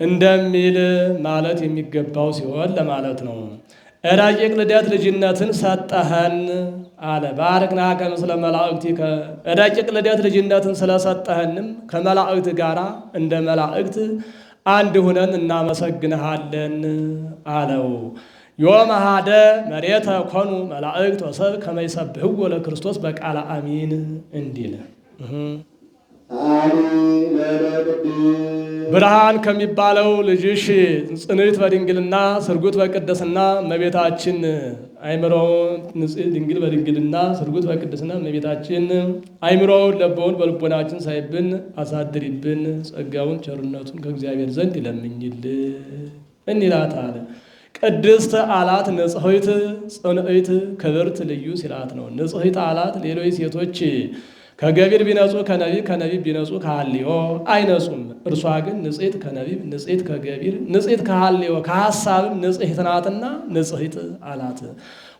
እንደሚል ማለት የሚገባው ሲሆን ለማለት ነው። ረቂቅ ልደት ልጅነትን ሰጠኸን አለ። ባርክናከ ምስለ መላእክቲከ ረቂቅ ልደት ልጅነትን ስለሰጠኸንም ከመላእክት ጋር እንደ መላእክት አንድ ሁነን እናመሰግንሃለን አለው። ዮም አሐደ መሬተ ኮኑ መላእክት ወሰብ ከመ ይሰብሕዎ ለክርስቶስ በቃለ አሚን እንዲል አሊ ለነ ቅድስ ብርሃን ከሚባለው ልጅሽ ጽንዕት በድንግልና ስርጉት በቅድስና እመቤታችን አይምሮውን ንጽሕት ድንግል በድንግልና ስርጉት በቅድስና እመቤታችን አይምሮውን ለበውን በልቦናችን ሳይብን አሳድሪብን ጸጋውን ቸርነቱን ከእግዚአብሔር ዘንድ ይለምኝልን ይላታል። ቅድስት አላት ንጽሕት ጽንዕት ክብርት ልዩ ሲላት ነው። ንጽሕት አላት ሌሎች ሴቶች ከገቢር ቢነጹ ከነቢብ ከነቢብ ቢነጹ ከሐልዮ አይነጹም። እርሷ ግን ንጽሕት ከነቢብ ንጽሕት ከገቢር ንጽሕት ከሐልዮ ከሐሳብም ንጽሕት ናትና ንጽሕት አላት።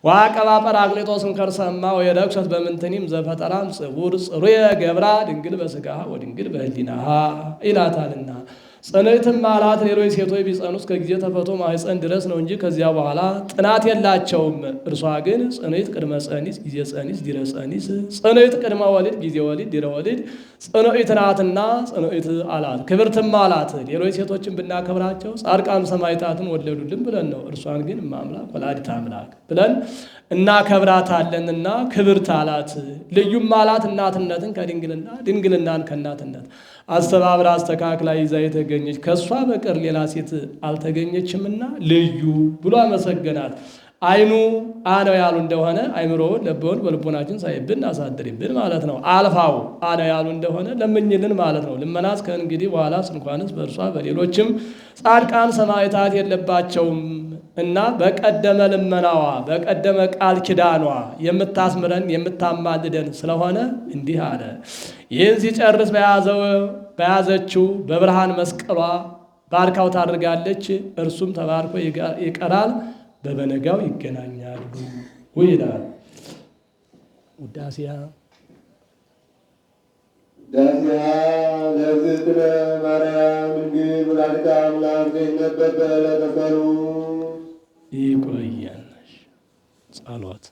ወአቀባ ጰራቅሊጦስም ከርሰማ ወየረክሰት በምንትኒም ዘፈጠራም ጽቡር ጽሩየ ገብራ ድንግል በሥጋሃ ወድንግል በህሊናሃ ይላታልና ጽንዕትም አላት ሌሎች ሴቶች ቢጸኑ እስከ ጊዜ ተፈቶ ማኅፀን ድረስ ነው እንጂ ከዚያ በኋላ ጥናት የላቸውም። እርሷ ግን ጽንዕት ቅድመ ጸኒስ ጊዜ ጸኒስ ዲረ ጸኒስ ጽንዕት ቅድመ ወሊድ ጊዜ ወሊድ ዲረ ወሊድ ጽንዕት ናትና ጽንዕት አላት። ክብርትም አላት ሌሎች ሴቶችን ብናከብራቸው ጻድቃን ሰማዕታትን ወለዱልን ብለን ነው። እርሷን ግን እማምላክ ወላዲተ አምላክ ብለን እናከብራታለንና ክብርት አላት። ልዩም አላት እናትነትን ከድንግልና ድንግልናን ከእናትነት አስተባብራ አስተካክላ ይዛ የተገኘች ከእሷ በቀር ሌላ ሴት አልተገኘችምና ልዩ ብሎ አመሰገናት። አይኑ አነው ያሉ እንደሆነ አይምሮውን ለበውን በልቦናችን ሳይብን አሳድሪብን ማለት ነው። አልፋው አነው ያሉ እንደሆነ ለምኝልን ማለት ነው። ልመናስ ከእንግዲህ በኋላ እንኳንስ በእርሷ በሌሎችም ጻድቃን ሰማዕታት የለባቸውም እና በቀደመ ልመናዋ በቀደመ ቃል ኪዳኗ የምታስምረን የምታማልደን ስለሆነ እንዲህ አለ። ይህን ሲጨርስ በያዘችው በብርሃን መስቀሏ ባርካው ታደርጋለች። እርሱም ተባርኮ ይቀራል፣ በበነጋው ይገናኛሉ ይላል። ውዳሴያ ለእግዝእትነ ማርያም ድንግል ወላዲተ አምላክ ዘይነበበ ለተሰሩ ይቆየን። ጸሎት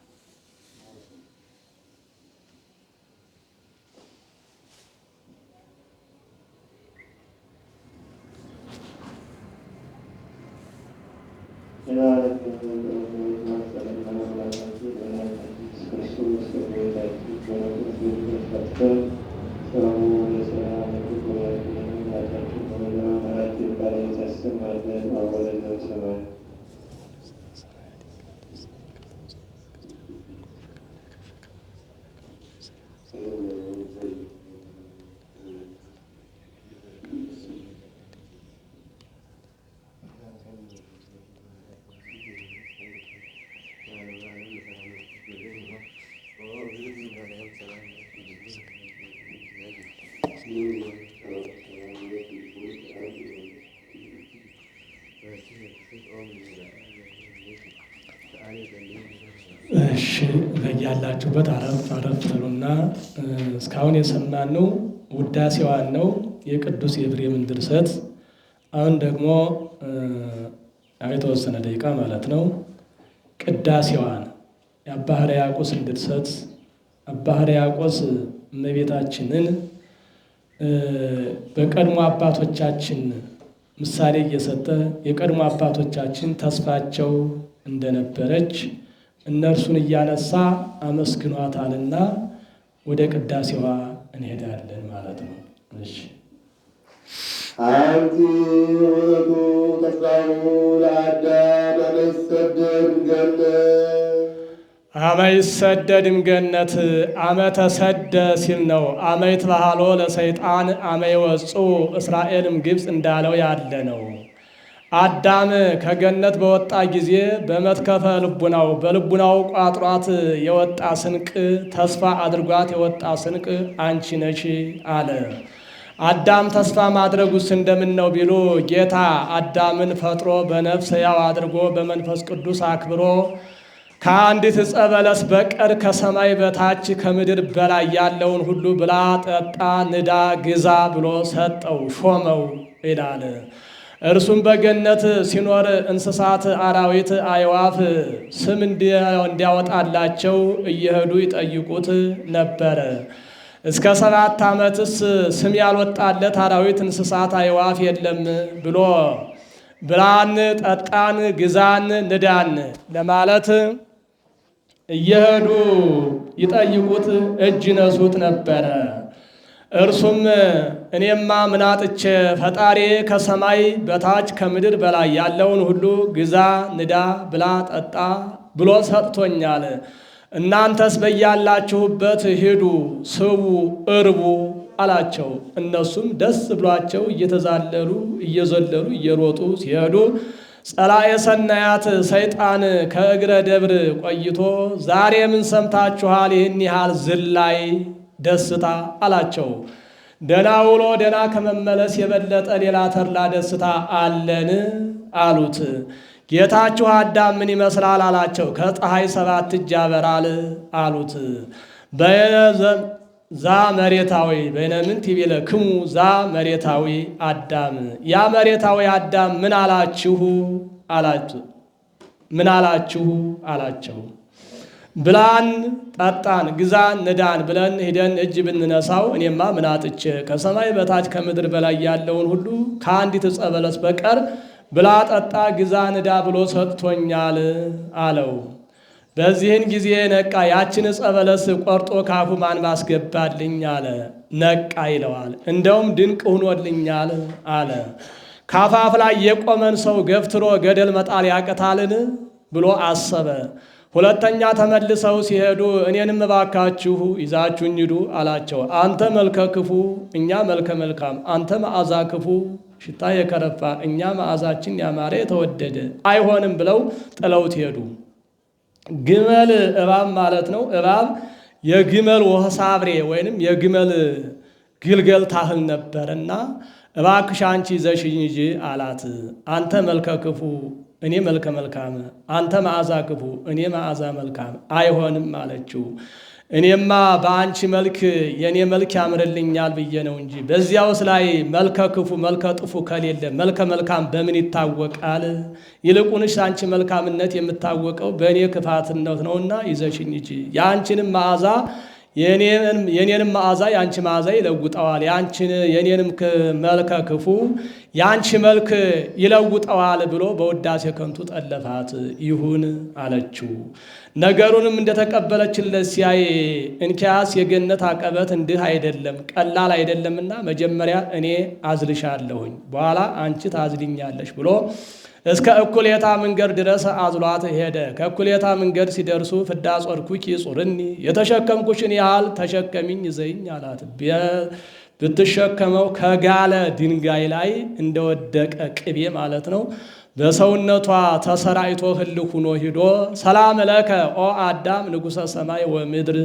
እሺ በያላችሁበት አረፍ አረፍ በሉና እስካሁን የሰማነው ውዳሴዋን ነው የቅዱስ ኤፍሬምን ድርሰት። አሁን ደግሞ የተወሰነ ደቂቃ ማለት ነው ቅዳሴዋን የአባ ሕርያቆስን ድርሰት አባ ሕርያቆስ እመቤታችንን በቀድሞ አባቶቻችን ምሳሌ እየሰጠ የቀድሞ አባቶቻችን ተስፋቸው እንደነበረች እነርሱን እያነሳ አመስግኗታልና ወደ ቅዳሴዋ እንሄዳለን ማለት ነው። እሺ አንቲ ውእቱ ተስፋሁ ለአዳም አመ ይሰደድም ገነት አመ ተሰደ ሲል ነው። አመ ይትበሃሎ ለሰይጣን አመ ይወጽኡ እስራኤልም ግብፅ እንዳለው ያለ ነው። አዳም ከገነት በወጣ ጊዜ በመትከፈ ልቡናው በልቡናው ቋጥሯት የወጣ ስንቅ ተስፋ አድርጓት የወጣ ስንቅ አንቺ ነሽ አለ። አዳም ተስፋ ማድረጉስ እንደምን ነው ቢሉ ጌታ አዳምን ፈጥሮ በነፍስ ሕያው አድርጎ በመንፈስ ቅዱስ አክብሮ ከአንዲት ዕፀ በለስ በቀር ከሰማይ በታች ከምድር በላይ ያለውን ሁሉ ብላ፣ ጠጣ፣ ንዳ፣ ግዛ ብሎ ሰጠው፣ ሾመው ይላል። እርሱም በገነት ሲኖር እንስሳት፣ አራዊት፣ አዕዋፍ ስም እንዲያወጣላቸው እየሄዱ ይጠይቁት ነበረ። እስከ 7 ዓመትስ ስም ያልወጣለት አራዊት፣ እንስሳት፣ አዕዋፍ የለም ብሎ ብላን፣ ጠጣን፣ ግዛን፣ ንዳን ለማለት እየሄዱ ይጠይቁት እጅ ነሱት ነበረ። እርሱም እኔማ ምን አጥቼ ፈጣሪ ከሰማይ በታች ከምድር በላይ ያለውን ሁሉ ግዛ፣ ንዳ፣ ብላ፣ ጠጣ ብሎ ሰጥቶኛል። እናንተስ በያላችሁበት ሂዱ፣ ስቡ፣ እርቡ አላቸው። እነሱም ደስ ብሏቸው እየተዛለሉ እየዘለሉ እየሮጡ ሲሄዱ ጸላኤ ሰናያት ሰይጣን ከእግረ ደብር ቆይቶ ዛሬ ምን ሰምታችኋል? ይህን ያህል ዝላይ ደስታ አላቸው። ደና ውሎ ደና ከመመለስ የበለጠ ሌላ ተድላ ደስታ አለን አሉት። ጌታችሁ አዳም ምን ይመስላል አላቸው። ከፀሐይ 7 እጅ ያበራል አሉት። ዛ መሬታዊ በይነምን ቲቤለ ክሙ ዛ መሬታዊ አዳም ያ መሬታዊ አዳም ምን አላችሁ አላችሁ ምን አላችሁ አላቸው። ብላን ጠጣን ግዛን ንዳን ብለን ሂደን እጅ ብንነሳው እኔማ ምን አጥቼ ከሰማይ በታች ከምድር በላይ ያለውን ሁሉ ከአንዲት ዕፀ በለስ በቀር ብላ ጠጣ ግዛ ንዳ ብሎ ሰጥቶኛል አለው። በዚህን ጊዜ ነቃ። ያችን ዕፀ በለስ ቆርጦ ካፉ ማን ባስገባልኝ አለ። ነቃ ይለዋል። እንደውም ድንቅ ሆኖልኛል አለ። ካፋፍ ላይ የቆመን ሰው ገፍትሮ ገደል መጣል ያቅታልን ብሎ አሰበ። ሁለተኛ ተመልሰው ሲሄዱ እኔንም እባካችሁ ይዛችሁኝ ሂዱ አላቸው። አንተ መልከ ክፉ፣ እኛ መልከ መልካም፣ አንተ መዓዛ ክፉ ሽታ የከረፋ፣ እኛ መዓዛችን ያማረ የተወደደ አይሆንም ብለው ጥለውት ሄዱ። ግመል እባብ ማለት ነው። እባብ የግመል ወሳብሬ ወይንም የግመል ግልገል ታህል ነበርና እባክሽ አንቺ ይዘሽኝ ሂጂ አላት። አንተ መልከ ክፉ እኔ መልከ መልካም፣ አንተ መዓዛ ክፉ እኔ መዓዛ መልካም አይሆንም አለችው። እኔማ በአንቺ መልክ የኔ መልክ ያምርልኛል ብዬ ነው እንጂ በዚያውስ ላይ መልከ ክፉ መልከ ጥፉ ከሌለ መልከ መልካም በምን ይታወቃል? ይልቁንሽ አንቺ መልካምነት የምታወቀው በእኔ ክፋትነት ነውና ይዘሽኝ ሂጂ። የአንቺንም መዓዛ የኔንም መዓዛ የአንቺ መዓዛ ይለውጠዋል፣ የኔንም መልከ ክፉ የአንቺ መልክ ይለውጠዋል ብሎ በውዳሴ ከንቱ ጠለፋት። ይሁን አለችው። ነገሩንም እንደተቀበለችለት ሲያይ እንኪያስ የገነት አቀበት እንዲህ አይደለም ቀላል አይደለምና መጀመሪያ እኔ አዝልሻለሁኝ በኋላ አንቺ ታዝልኛለሽ ብሎ እስከ እኩሌታ መንገድ ድረስ አዝሏት ሄደ። ከእኩሌታ መንገድ ሲደርሱ ፍዳ ጾርኩኪ ጹርኒ የተሸከምኩሽን ያህል ተሸከሚኝ ዘይኝ አላት። ብትሸከመው ከጋለ ድንጋይ ላይ እንደወደቀ ቅቤ ማለት ነው። በሰውነቷ ተሰራይቶ ህልው ሆኖ ሂዶ ሰላም ለከ ኦ አዳም ንጉሠ ሰማይ ወምድር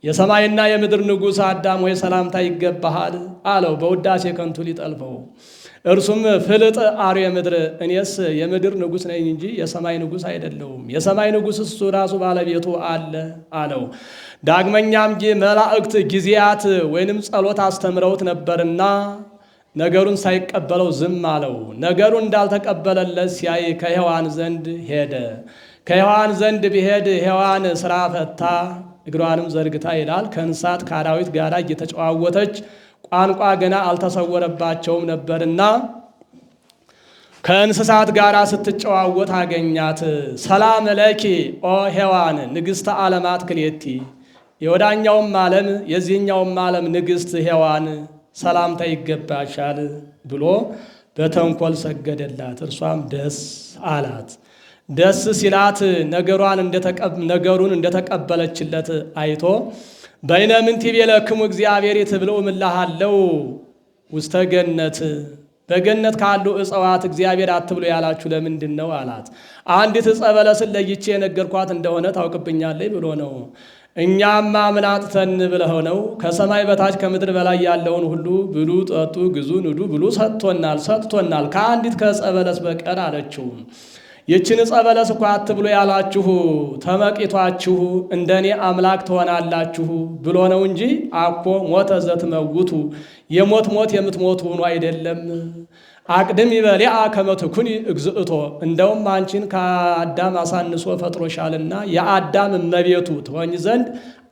የሰማይና የምድር ንጉሥ አዳም ወይ ሰላምታ ይገባሃል አለው በውዳሴ ከንቱ ሊጠልፈው። እርሱም ፍልጥ አርዌ ምድር እኔስ የምድር ንጉሥ ነኝ እንጂ የሰማይ ንጉሥ አይደለሁም፣ የሰማይ ንጉሥ እሱ ራሱ ባለቤቱ አለ አለው። ዳግመኛም መላእክት ጊዜያት ወይንም ጸሎት አስተምረውት ነበርና ነገሩን ሳይቀበለው ዝም አለው። ነገሩን እንዳልተቀበለለት ሲያይ ከሔዋን ዘንድ ሄደ። ከሔዋን ዘንድ ቢሄድ ሔዋን ስራ ፈታ እግሯንም ዘርግታ ይላል ከእንስሳት ከአራዊት ጋር እየተጨዋወተች ቋንቋ ገና አልተሰወረባቸውም ነበርና ከእንስሳት ጋር ስትጨዋወት አገኛት። ሰላም ለኪ ኦ ሔዋን ንግሥተ ዓለማት ክሌቲ የወዳኛውም ዓለም የዚህኛውም ዓለም ንግሥት ሔዋን ሰላምታ ይገባሻል ብሎ በተንኮል ሰገደላት። እርሷም ደስ አላት። ደስ ሲላት ነገሩን እንደተቀበለችለት አይቶ በይነ ምንቲቤ ለክሙ እግዚአብሔር ትብለው እምልሃለው ውስተ ገነት በገነት ካሉ እጽዋት እግዚአብሔር አትብሎ ያላችሁ ለምንድን ነው አላት። አንዲት ዕፀ በለስን ለይቼ የነገርኳት እንደሆነ ታውቅብኛለች ብሎ ነው። እኛማ ምን አጥተን ብለው ነው? ከሰማይ በታች ከምድር በላይ ያለውን ሁሉ ብሉ፣ ጠጡ፣ ግዙ፣ ንዱ ብሉ ሰጥቶናል ከአንዲት ከዕፀ በለስ በቀር አለችው። ይችን ዕፀ በለስ እኮ አትብሎ ያላችሁ ተመቂቷችሁ እንደኔ አምላክ ትሆናላችሁ ብሎ ነው እንጂ አኮ ሞተ ዘትመውቱ የሞት የምትሞቱ ሆኖ አይደለም። አቅድም ይበሊአ ከመ ትኩኒ እግዝእቶ እንደውም አንቺን ከአዳም አሳንሶ ፈጥሮሻልና የአዳም እመቤቱ ትሆኝ ዘንድ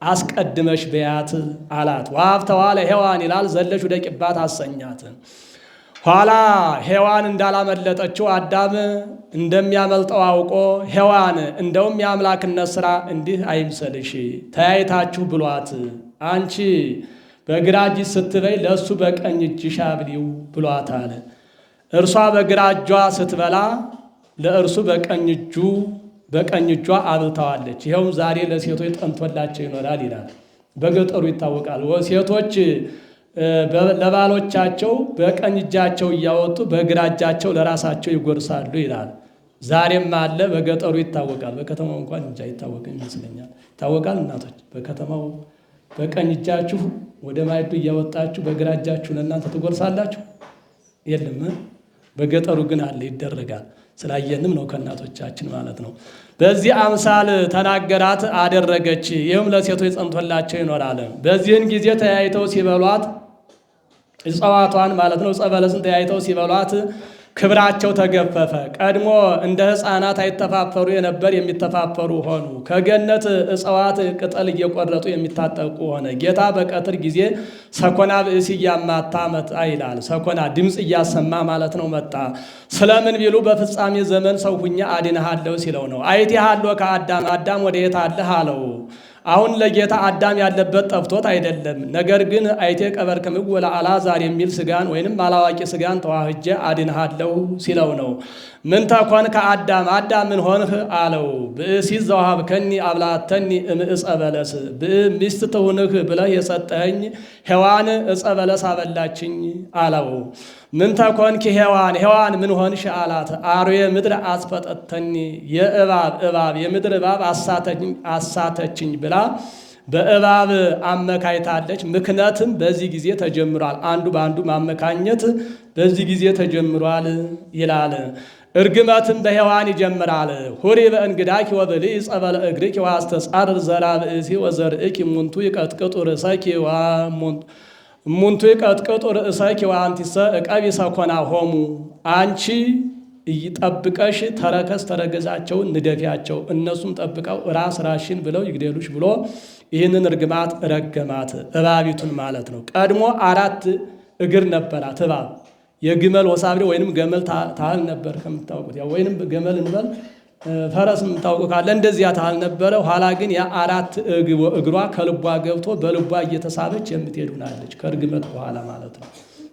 አስቀድመሽ በያት አላት። ዋፍተዋለ ሔዋን ይላል ዘለሽ ደቂባት አሰኛት። ኋላ ሔዋን እንዳላመለጠችው አዳም እንደሚያመልጠው አውቆ ሔዋን እንደውም የአምላክነት ሥራ እንዲህ አይምሰልሽ ተያይታችሁ ብሏት አንቺ በግራ እጅሽ ስትበይ ለእሱ በቀኝ እጅሽ አብሊው ብሏታል። እርሷ በግራ እጇ ስትበላ ለእርሱ በቀኝ እጇ አብልተዋለች። ይኸውም ዛሬ ለሴቶች ጠንቶላቸው ይኖራል ይላል። በገጠሩ ይታወቃል። ሴቶች ለባሎቻቸው በቀኝ እጃቸው እያወጡ በግራ እጃቸው ለራሳቸው ይጎርሳሉ ይላል። ዛሬም አለ። በገጠሩ ይታወቃል። በከተማው እንኳን እንጃ አይታወቅም ይመስለኛል። ይታወቃል። እናቶች በከተማው በቀኝ እጃችሁ ወደ ማዕዱ እያወጣችሁ በግራ እጃችሁ ለእናንተ ትጎርሳላችሁ? የለም። በገጠሩ ግን አለ፣ ይደረጋል። ስላየንም ነው ከእናቶቻችን ማለት ነው። በዚህ አምሳል ተናገራት፣ አደረገች። ይህም ለሴቶች ጸንቶላቸው ይኖራል። በዚህን ጊዜ ተያይተው ሲበሏት እጽዋቷን ማለት ነው ዕፀ በለስን ተያይተው ሲበሏት ክብራቸው ተገፈፈ። ቀድሞ እንደ ሕፃናት አይተፋፈሩ የነበር የሚተፋፈሩ ሆኑ። ከገነት እጽዋት ቅጠል እየቆረጡ የሚታጠቁ ሆነ። ጌታ በቀትር ጊዜ ሰኮና ብእሲ እያማታ መጣ ይላል። ሰኮና ድምፅ እያሰማ ማለት ነው መጣ። ስለምን ቢሉ በፍጻሜ ዘመን ሰው ሁኜ አድንሃለሁ ሲለው ነው። አይቴሃለሁ ከአዳም አዳም ወደ የት አለህ አለው። አሁን ለጌታ አዳም ያለበት ጠፍቶት አይደለም። ነገር ግን አይቴ ቀበርክምው ለአልዓዛር የሚል ስጋን ወይንም አላዋቂ ስጋን ተዋህጄ አድንሃለሁ ሲለው ነው። ምን ተኮን ከአዳም አዳም ምን ሆንህ አለው። ብእሲት ዘወሀብከኒ አብላተኒ እምዕፀ በለስ ሚስት ትሁንህ ብለህ የሰጠኸኝ ሔዋን ዕፀ በለስ አበላችኝ አለው። ምን ተኮንኪ ሔዋን ሔዋን ምን ሆንሽ አላት። አርዌ ምድር አስፈጠተኒ የእባብ የምድር እባብ አሳተችኝ ብላ በእባብ አመካይታለች። ምክንያትም በዚህ ጊዜ ተጀምሯል። አንዱ በአንዱ ማመካኘት በዚህ ጊዜ ተጀምሯል ይላል። እርግመትም በሔዋን ይጀምራል። ሁሪ በእንግዳኪ ወብልዒ ጸበለ እግሪኪ ወአስተጻርር ዘራ ብእሲ ወዘርእኪ እሙንቱ ይቀጥቅጡ ርእሰኪ እሙንቱ ይቀጥቅጡ ርእሰኪ ወአንቲሰ ዕቀቢ ሰኮናሆሙ። አንቺ ጠብቀሽ ተረከዝ ተረገዛቸውን ንደፊያቸው፣ እነሱም ጠብቀው ራስሽን ብለው ይግደሉሽ ብሎ ይህንን እርግማት ረገማት። እባቢቱን ማለት ነው። ቀድሞ 4 እግር ነበራት እባብ። የግመል ወሳብሬ ወይንም ገመል ታህል ነበር ከምታውቁት፣ ያው ወይንም ገመል እንበል ፈረስ የምታውቁ ካለ እንደዚያ ታህል ነበረ። ኋላ ግን ያ4 እግሯ ከልቧ ገብቶ በልቧ እየተሳበች የምትሄድ ሆናለች። ከእርግመት በኋላ ማለት ነው።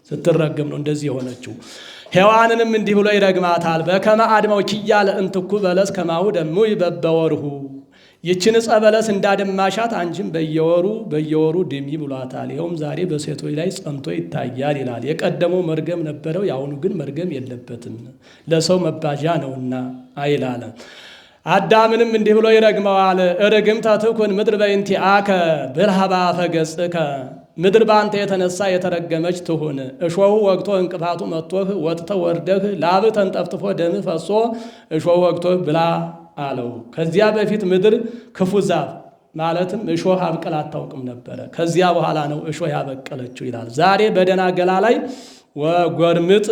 ስትረገም ነው እንደዚህ የሆነችው። ሔዋንንም እንዲህ ብሎ ይረግማታል። በከመ አድመው ኪያለ እንትኩ በለስ ከማሁ ደሙ በበወርሁ። ይችን ዕፀ በለስ እንዳደማሻት አንቺም በየወሩ ድሚ ብሏታል። ይኸውም ዛሬ በሴቶች ላይ ጸንቶ ይታያል ይላል። የቀደመው መርገም ነበረው፣ የአሁኑ ግን መርገም የለበትም ለሰው መባዣ ነውና አይላለ። አዳምንም እንዲህ ብሎ ይረግመዋል። እርግምተ ትኩን ምድር በእንቲአከ ብርሃባ ፈገጽከ። ምድር በአንተ የተነሳ የተረገመች ትሁን። እሾሁ ወግቶ እንቅፋቱ መጥቶህ ወጥተህ ወርደህ ላብህ ተንጠፍጥፎ ደምህ ፈሶ እሾሁ ወግቶህ ብላ አለው። ከዚያ በፊት ምድር ክፉ ዛፍ ማለትም እሾህ አብቅል አታውቅም ነበረ። ከዚያ በኋላ ነው እሾህ ያበቀለችው ይላል። ዛሬ በደና ገላ ላይ ወጎርምጥ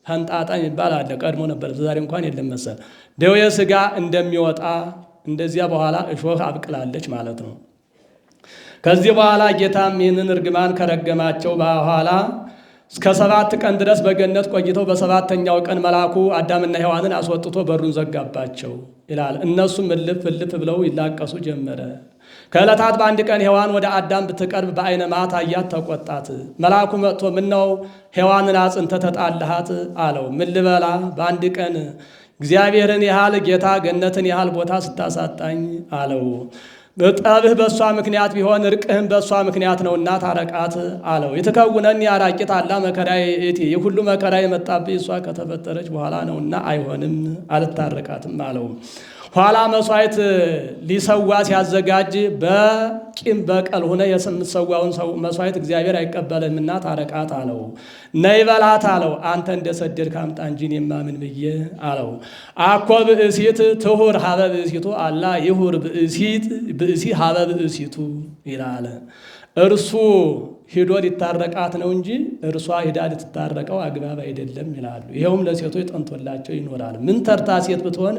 ፈንጣጣ የሚባል አለ። ቀድሞ ነበር፣ ዛሬ እንኳን የለም መሰል። ደዌ ሥጋ እንደሚወጣ እንደዚያ በኋላ እሾህ አብቅላለች ማለት ነው። ከዚህ በኋላ ጌታም ይህንን እርግማን ከረገማቸው በኋላ እስከ 7 ቀን ድረስ በገነት ቆይተው በሰባተኛው ቀን መልአኩ አዳምና ሔዋንን አስወጥቶ በሩን ዘጋባቸው ይላል። እነሱም እልፍ ብለው ይላቀሱ ጀመረ። ከዕለታት በአንድ ቀን ሔዋን ወደ አዳም ብትቀርብ በዓይነ መዓት አያት፣ ተቆጣት። መልአኩ መጥቶ ምነው ሔዋንን አጽንተ ተጣላሃት አለው። ምን ልበላ በአንድ ቀን እግዚአብሔርን ያህል ጌታ ገነትን ያህል ቦታ ስታሳጣኝ አለው። ጠብህ በእሷ ምክንያት ቢሆን እርቅህም በእሷ ምክንያት ነውና ታረቃት አለው። የተከውነን ያራቂት አላ መከራዬ እቲ፣ ይህ ሁሉ መከራ የመጣብህ እሷ ከተፈጠረች በኋላ ነውና አይሆንም፣ አልታረቃትም አለው። ኋላ መስዋዕት ሊሰዋ ሲያዘጋጅ በቂም በቀል ሆነ የምትሰዋውን መስዋዕት እግዚአብሔር አይቀበልምና ታረቃት አለው። ነይ በላት አለው። አንተ እንደሰደድክ አምጣ እንጂ እኔማ ምን ብዬ አለው። አኮ ብእሲት ትሁር ሀበ ብእሲቱ አላ ይሁር ብእሲ ሀበ ብእሲቱ ይላል። እርሱ ሂዶ ሊታረቃት ነው እንጂ እርሷ ሂዳ ልትታረቀው አግባብ አይደለም ይላሉ። ይኸውም ለሴቶች ጠንቶላቸው ይኖራል። ምን ተርታ ሴት ብትሆን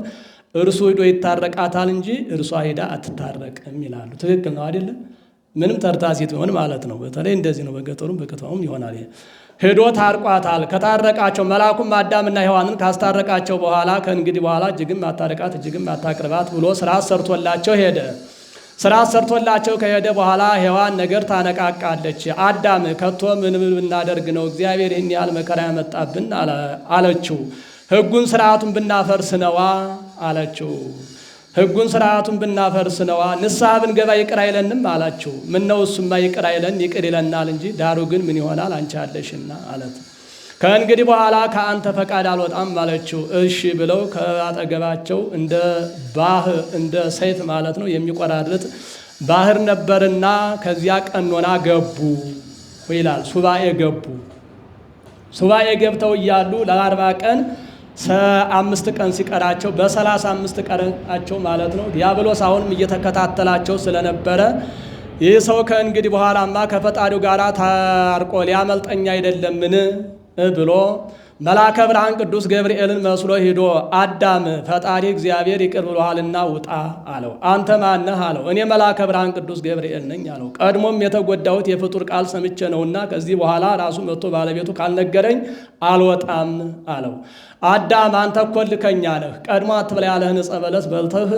እርሱ ሂዶ ይታረቃታል እንጂ እርሷ ሂዳ አትታረቅም ይላሉ። ትክክል ነው አይደለም? ምንም ተርታ ሴት ቢሆን ማለት ነው። በተለይ እንደዚህ ነው። በገጠሩም በከተማውም ይሆናል። ሄዶ ታርቋታል። ከታረቃቸው መልአኩም አዳምና ሔዋንን ካስታረቃቸው በኋላ ከእንግዲህ በኋላ እጅግም አታርቃት እጅግም አታቅርባት ብሎ ስርዓት ሰርቶላቸው ሄደ። ስራ ሰርቶላቸው ከሄደ በኋላ ሔዋን ነገር ታነቃቃለች። አዳም ከቶ ምን ብናደርግ ነው እግዚአብሔር ይህን ያህል መከራ ያመጣብን አለችው። ሕጉን ስርዓቱን ብናፈርስ ነዋ አለችው። ሕጉን ስርዓቱን ብናፈርስ ነዋ፣ ንስሐ ብንገባ ይቅር አይለንም አላችው። ምን ነው እሱማ ይቅር አይለን ይቅር ይለናል እንጂ ዳሩ ግን ምን ይሆናል አንቺ አለሽና አለት። ከእንግዲህ በኋላ ከአንተ ፈቃድ አልወጣም አለችው። እሺ ብለው ከአጠገባቸው እንደ ባህር እንደ ሰይፍ ማለት ነው የሚቆራርጥ ባህር ነበርና ከዚያ ቀኖና ገቡ ይላል። ሱባኤ ገቡ። ሱባኤ ገብተው እያሉ ለ40 ቀን 5 ቀን ሲቀራቸው በ35 ቀናቸው ማለት ነው ዲያብሎስ አሁንም እየተከታተላቸው ስለነበረ ይህ ሰው ከእንግዲህ በኋላማ ከፈጣሪው ጋር ታርቆ ሊያመልጠኝ አይደለምን ብሎ መልአከ ብርሃን ቅዱስ ገብርኤልን መስሎ ሂዶ አዳም ፈጣሪ እግዚአብሔር ይቅር ብሎሃልና ውጣ አለው። አንተ ማነህ አለው። እኔ መልአከ ብርሃን ቅዱስ ገብርኤል ነኝ አለው። ቀድሞም የተጎዳሁት የፍጡር ቃል ሰምቼ ነውና ከዚህ በኋላ ራሱ መጥቶ ባለቤቱ ካልነገረኝ አልወጣም አለው። አዳም አንተ እኮ ልከኛ ነህ። ቀድሞ አትብላ ያለህን ዕፀ በለስ በልተህ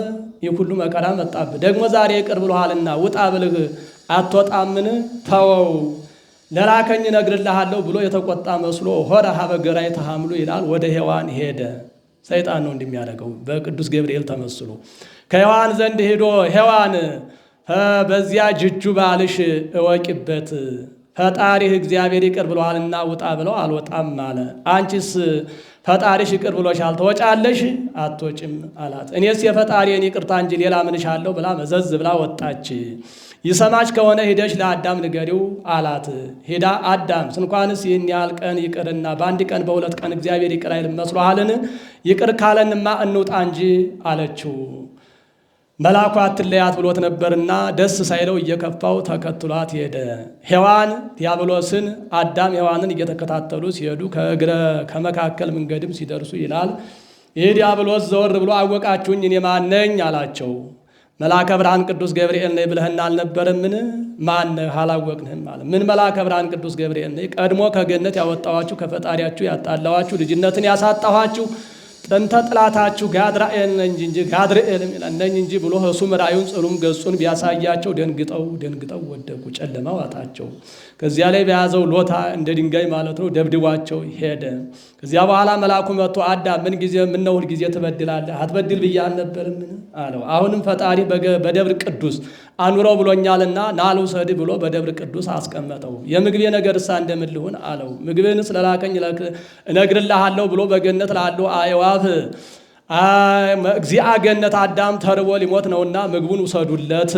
ይህ ሁሉ መከራ መጣብህ። ደግሞ ዛሬ ይቅር ብሎሃልና ውጣ ብልህ አትወጣምን? ተወው ለላከኝ እነግርልሃለሁ ብሎ የተቆጣ መስሎ ሆረ ሀበ ገራይ ተሐምሉ ይላል። ወደ ሔዋን ሄደ። ሰይጣን ነው እንደሚያደርገው በቅዱስ ገብርኤል ተመስሎ ከሔዋን ዘንድ ሄዶ ሔዋን በዚያ ጅጁ ባልሽ እወቂበት ፈጣሪህ እግዚአብሔር ይቅር ብሎሃልና ውጣ ብለው አልወጣም አለ። አንቺስ ፈጣሪሽ ይቅር ብሎሻል ትወጫለሽ? አትወጭም አላት። እኔስ የፈጣሪን ይቅርታ እንጂ ሌላ ምንሻለሁ ብላ መዘዝ ብላ ወጣች። ይሰማች ከሆነ ሂደሽ ለአዳም ንገሪው አላት። ሄዳ አዳም ስንኳንስ ይህን ያህል ቀን ይቅርና በአንድ ቀን በ2 ቀን እግዚአብሔር ይቅር አይልም መስሎሃልን? ይቅር ካለንማ እንውጣ እንጂ አለችው። መልአኩ አትለያት ብሎት ነበርና ደስ ሳይለው እየከፋው ተከትሏት ሄደ። ሔዋን ዲያብሎስን አዳም ሔዋንን እየተከታተሉ ሲሄዱ ከመካከል መንገድም ሲደርሱ ይላል ይህ ዲያብሎስ ዘወር ብሎ አወቃችሁኝ እኔ ማን ነኝ አላቸው። መልአከ ብርሃን ቅዱስ ገብርኤል ነኝ ብለህና አልነበረምን? ማነህ? አላወቅንህም አለ። ምን መልአከ ብርሃን ቅዱስ ገብርኤል ነኝ? ቀድሞ ከገነት ያወጣኋችሁ ከፈጣሪያችሁ ያጣላኋችሁ ልጅነትን ያሳጣኋችሁ ጥንተ ጥላታችሁ ጋድራኤል ነኝ እንጂ ብሎ እሱም ራእዩን ጽሉም ገጹን ቢያሳያቸው ደንግጠው ወደቁ። ጨለማ ዋጣቸው። ከዚያ ላይ በያዘው ሎታ እንደ ድንጋይ ማለት ነው ደብድቧቸው ሄደ። ከዚያ በኋላ መልአኩ መጥቶ አዳም ምነው ሁል ጊዜ ትበድላለህ? አትበድል ብዬ አልነበርምን አለው። አሁንም ፈጣሪ በደብር ቅዱስ አኑረው ብሎኛልና ና ልውሰድ ብሎ በደብር ቅዱስ አስቀመጠው። የምግቤ ነገርሳ እንደምን ልሁን አለው። ምግብን ስለላከኝ እነግርልሃለሁ ብሎ በገነት ላሉ አዕዋፍ እግዚአ ገነት አዳም ተርቦ ሊሞት ነውና ምግቡን ውሰዱለት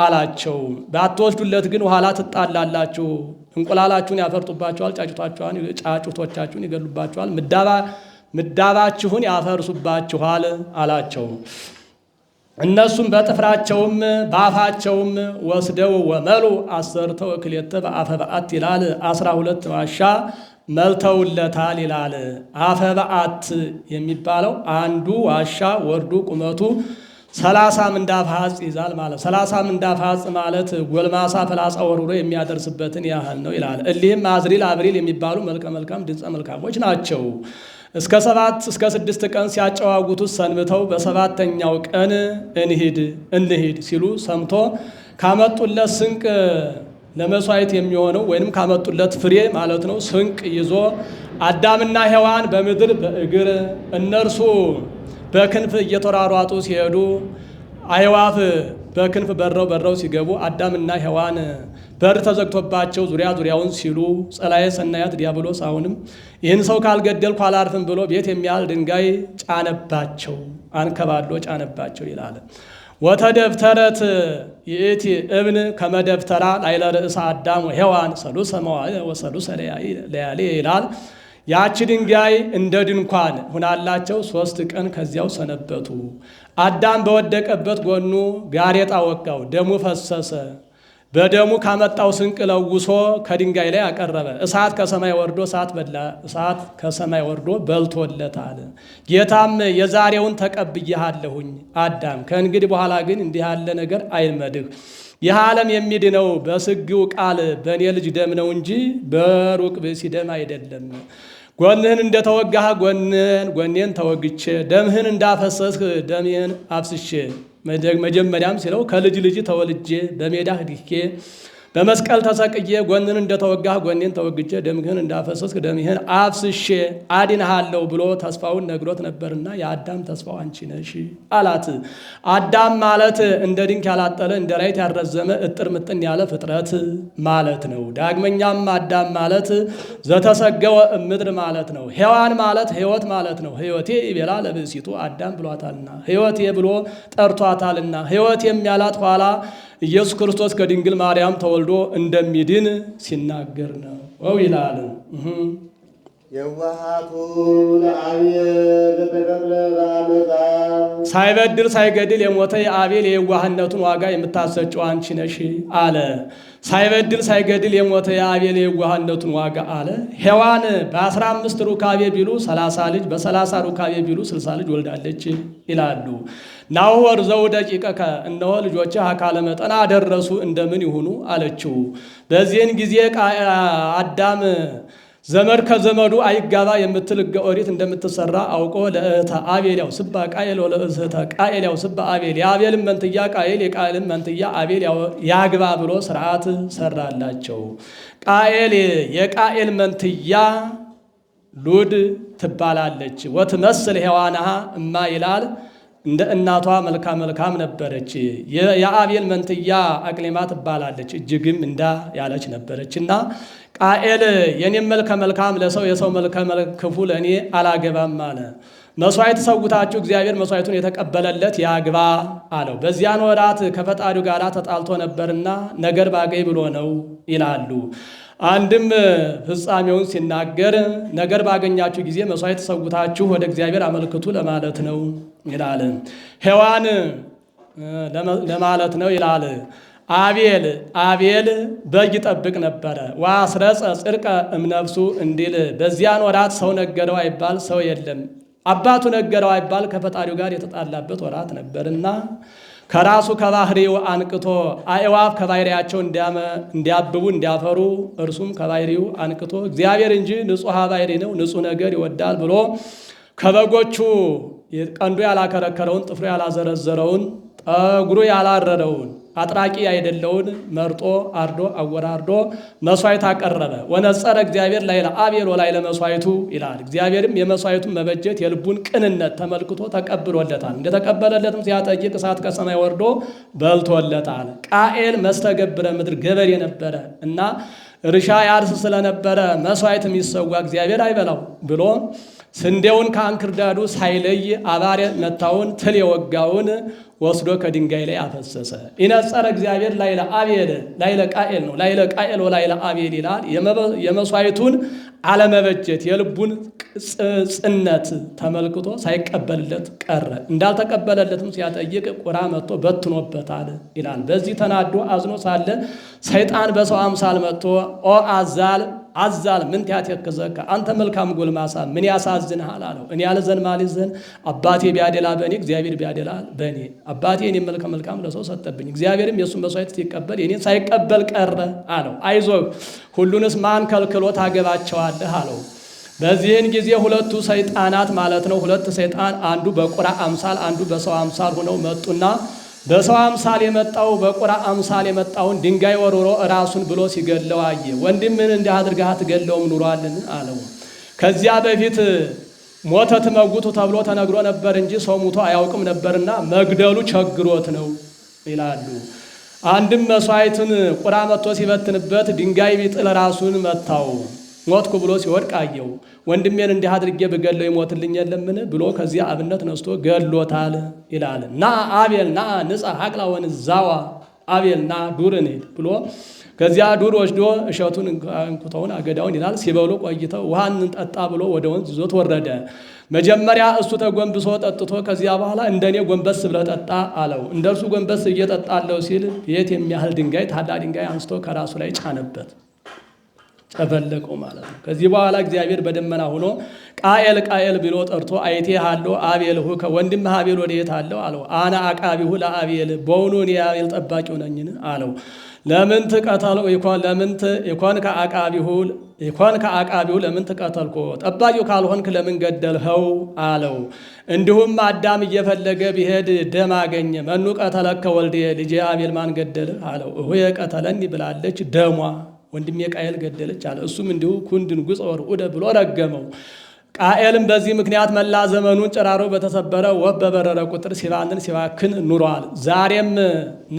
አላቸው። ባትወስዱለት ግን ኋላ ትጣላላችሁ፣ እንቁላላችሁን ያፈርጡባችኋል፣ ጫጩቶቻችሁን ይገሉባችኋል፣ ምዳባችሁን ያፈርሱባችኋል አላቸው። እነሱም በጥፍራቸውም በአፋቸውም ወስደው ወመሉ 10 ወክሌተ በአፈ በዓት ይላል 12 ዋሻ መልተውለታል ይላል። አፈ በዓት የሚባለው አንዱ ዋሻ ወርዱ ቁመቱ 30 ምንዳፍ ሐጽ ይዛል ማለት 30 ምንዳፍ ሐጽ ማለት ጎልማሳ ፍላጻ ወርውሮ የሚያደርስበትን ያህል ነው ይላል። እሊህም አዝሪል አብሪል የሚባሉ መልከ መልካም ድንጸ መልካሞች ናቸው። እስከ 6 ቀን ሲያጨዋጉቱት ሰንብተው በሰባተኛው ቀን እንሂድ ሲሉ ሰምቶ ካመጡለት ስንቅ ለመስዋዕት የሚሆነው ወይንም ካመጡለት ፍሬ ማለት ነው ስንቅ ይዞ አዳምና ሔዋን በምድር በእግር እነርሱ በክንፍ እየተሯሯጡ ሲሄዱ አዕዋፍ በክንፍ በረው ሲገቡ አዳምና ሔዋን በር ተዘግቶባቸው ዙሪያውን ሲሉ ጸላኤ ሰናያት ዲያብሎስ አሁንም ይህን ሰው ካልገደልኩ አላርፍም ብሎ ቤት የሚያህል ድንጋይ ጫነባቸው፣ አንከባሎ ጫነባቸው ይላል። ወተደብተረት ይእቲ እብን ከመደብተራ ላይለ ርእሰ አዳም ወሔዋን ሰሉሰ መዋዕለ ወሰሉሰ ለያሌ ይላል። ያቺ ድንጋይ እንደ ድንኳን ሁናላቸው 3 ቀን ከዚያው ሰነበቱ። አዳም በወደቀበት ጎኑ ጋሬጣ ወጋው፣ ደሙ ፈሰሰ። በደሙ ካመጣው ስንቅ ለውሶ ከድንጋይ ላይ አቀረበ። እሳት ከሰማይ ወርዶ በልቶለታል። ጌታም የዛሬውን ተቀብዬሃለሁኝ አዳም፣ ከእንግዲህ በኋላ ግን እንዲህ ያለ ነገር አይልመድህ። ይህ ዓለም የሚድነው በስግው ቃል በእኔ ልጅ ደም ነው እንጂ በሩቅ ብእሲ ደም አይደለም። ጎንህን እንደተወጋህ ጎኔን ተወግቼ፣ ደምህን እንዳፈሰስህ ደሜን አፍስሼ መጀመሪያም ሲለው ከልጅ ልጅ ተወልጄ በሜዳህ ድኬ በመስቀል ተሰቅዬ ጎንን እንደተወጋህ ጎኔን ተወግቼ ደምህን እንዳፈሰስክ ደምህን አፍስሼ አድንሃለሁ ብሎ ተስፋውን ነግሮት ነበርና የአዳም ተስፋው አንቺ ነሽ አላት። አዳም ማለት እንደ ድንክ ያላጠለ እንደ ራይት ያረዘመ እጥር ምጥን ያለ ፍጥረት ማለት ነው። ዳግመኛም አዳም ማለት ዘተሰገወ ምድር ማለት ነው። ሔዋን ማለት ሕይወት ማለት ነው። ሕይወቴ ይቤላ ለብእሲቱ አዳም ብሏታልና ሕይወቴ ብሎ ጠርቷታልና ሕይወት የሚያላት ኋላ ኢየሱስ ክርስቶስ ከድንግል ማርያም ተወልዶ እንደሚድን ሲናገር ነው ይላል። የዋሃቱ ለአብሔር ለተቀብለ በአመፃ ሳይበድል ሳይገድል የሞተ የአቤል የዋህነቱን ዋጋ የምታሰጨው አንቺ ነሽ አለ። ሳይበድል ሳይገድል የሞተ የአቤል የዋህነቱን ዋጋ አለ። ሔዋን በ15 ሩካቤ ቢሉ 30 ልጅ በ30 ሩካቤ ቢሉ 60 ልጅ ወልዳለች ይላሉ። ናሁ ወርዘው ደቂቀከ እነሆ ልጆችህ አካለ መጠን አደረሱ እንደምን ይሁኑ አለችው። በዚህን ጊዜ አዳም ዘመድ ከዘመዱ አይጋባ የምትል ሕገ ኦሪት እንደምትሰራ አውቆ ለእህተ አቤል ያው ስባ ቃየል ወለእህተ ቃየል ያው ስባ አቤል የአቤልን መንትያ ቃየል የቃየልን መንትያ አቤል ያግባ ብሎ ስርዓት ሰራላቸው። ቃየል የቃየል መንትያ ሉድ ትባላለች። ወትመስል ሔዋንሃ እማ ይላል እንደ እናቷ መልካም ነበረች። የአቤል መንትያ አቅሌማ ትባላለች እጅግም እንዳ ያለች ነበረችና ቃኤል የኔም መልካም ለሰው የሰው መልካም ክፉ ለኔ አላገባም አለ። መስዋዕት ሰውታችሁ እግዚአብሔር መስዋዕቱን የተቀበለለት ያግባ አለው። በዚያን ወራት ከፈጣሪው ጋር ተጣልቶ ነበርና ነገር ባገኝ ብሎ ነው ይላሉ። አንድም ፍጻሜውን ሲናገር ነገር ባገኛችሁ ጊዜ መስዋዕት ሰውታችሁ ወደ እግዚአብሔር አመልክቱ ለማለት ነው ይላል። ሔዋን ለማለት ነው ይላል። አቤል በግ ይጠብቅ ነበረ። ወአስረጸ ጽድቀ እምነፍሱ እንዲል በዚያን ወራት ሰው ነገረው አይባል ሰው የለም። አባቱ ነገረው አይባል ከፈጣሪው ጋር የተጣላበት ወራት ነበርና ከራሱ ከባህሪው አንቅቶ አእዋፍ ከባህሪያቸው እንዲያብቡ እንዲያፈሩ እርሱም ከባህሪው አንቅቶ እግዚአብሔር እንጂ ንጹሕ ባህሪ ነው ንጹሕ ነገር ይወዳል ብሎ ከበጎቹ ቀንዱ ያላከረከረውን ጥፍሩ ያላዘረዘረውን ጠጉሩ ያላረረውን አጥራቂ አይደለውን መርጦ አርዶ አወራርዶ መስዋዕት አቀረበ። ወነጸረ እግዚአብሔር ላይለ አቤል ወላይለ መስዋዕቱ ይላል። እግዚአብሔርም የመስዋዕቱን መበጀት የልቡን ቅንነት ተመልክቶ ተቀብሎለታል። እንደተቀበለለትም ሲያጠይቅ እሳት ከሰማይ ወርዶ በልቶለታል። ቃኤል መስተገብረ ምድር ገበሬ ነበረ እና እርሻ ያርስ ስለነበረ መስዋዕት የሚሰዋ እግዚአብሔር አይበላው ብሎ ስንዴውን ከአንክርዳዱ ሳይለይ አባር መታውን ትል የወጋውን ወስዶ ከድንጋይ ላይ አፈሰሰ። ይነጸረ እግዚአብሔር ላይለ አቤል ላይለ ቃኤል ነው። ላይለ ቃኤል ወላይለ አቤል ይላል። የመስዋዕቱን አለመበጀት የልቡን ጽነት ተመልክቶ ሳይቀበልለት ቀረ። እንዳልተቀበለለትም ሲያጠይቅ ቁራ መጥቶ በትኖበታል ይላል። በዚህ ተናዶ አዝኖ ሳለ ሰይጣን በሰው አምሳል መጥቶ ኦ አዛል ምን ያተከዘከ አንተ መልካም ጎልማሳ ምን ያሳዝንሃል አለው። እኔ ያልዘን ማልዘን አባቴ ቢያደላ በእኔ እግዚአብሔር ቢያደላ በእኔ አባቴ እኔ መልካም ለሰው ሰጠብኝ እግዚአብሔርም የሱን መስዋዕት ሲቀበል የኔን ሳይቀበል ቀረ አለው። አይዞህ ሁሉንስ ማን ከልክሎ ታገባቸዋለህ አለው። በዚህን ጊዜ ሁለቱ ሰይጣናት ማለት ነው ሁለት ሰይጣን አንዱ በቁራ አምሳል አንዱ በሰው አምሳል ሆነው መጡና በሰው አምሳል የመጣው በቁራ አምሳል የመጣውን ድንጋይ ወርውሮ ራሱን ብሎ ሲገለው አየ። ወንድምን እንዲህ አድርገህ አትገለውም ኑሯልን አለው። ከዚያ በፊት ሞተ ትመጉቱ ተብሎ ተነግሮ ነበር እንጂ ሰው ሙቶ አያውቅም ነበርና መግደሉ ቸግሮት ነው ይላሉ። አንድም መስዋዕትን ቁራ መጥቶ ሲበትንበት ድንጋይ ቢጥል ራሱን መታው። ሞትኩ ብሎ ሲወድቅ አየው። ወንድሜን እንዲህ አድርጌ ብገለው ይሞትልኝ የለምን ብሎ ከዚያ አብነት ነስቶ ገሎታል ይላል። ና አቤል ና ንጻ ሀቅላ ወንዛዋ አቤል ና ዱር እንሂድ ብሎ ከዚያ ዱር ወስዶ እሸቱን እንኩተውን አገዳውን ይላል ሲበሉ ቆይተው ውሃን እንጠጣ ብሎ ወደ ወንዝ ይዞት ወረደ። መጀመሪያ እሱ ተጎንብሶ ጠጥቶ ከዚያ በኋላ እንደኔ ጎንበስ ብለህ ጠጣ አለው። እንደርሱ ጎንበስ እየጠጣለው ሲል ቤት የሚያህል ድንጋይ ታላቅ ድንጋይ አንስቶ ከራሱ ላይ ጫነበት። ጨፈለቀው ማለት ነው። ከዚህ በኋላ እግዚአብሔር በደመና ሆኖ ቃኤል ቃኤል ብሎ ጠርቶ አይቴሃለሁ አቤል ሁ ከወንድምህ አቤል ወዴት አለው አለው። አነ አቃቢሁ ለአቤል በውኑ እኔ የአቤል ጠባቂው ነኝን አለው። ለምን ትቀተል ይኮን ከአቃቢሁ ለምን ትቀተልኮ ጠባቂው ካልሆንክ ለምን ገደልኸው አለው። እንዲሁም አዳም እየፈለገ ቢሄድ ደም አገኘ። መኑ ቀተለከ ወልዴ ልጄ አቤል ማን ገደልህ አለው። እሁየ ቀተለኒ ብላለች ደሟ ወንድሜ ቃኤል ገደለች አለ። እሱም እንዲሁ ኩንድን ጉጽ ወርዑደ ብሎ ረገመው። ቃኤልም በዚህ ምክንያት መላ ዘመኑን ጭራሮ በተሰበረ ወፍ በበረረ ቁጥር ሲባንን ሲባክን ኑሯል። ዛሬም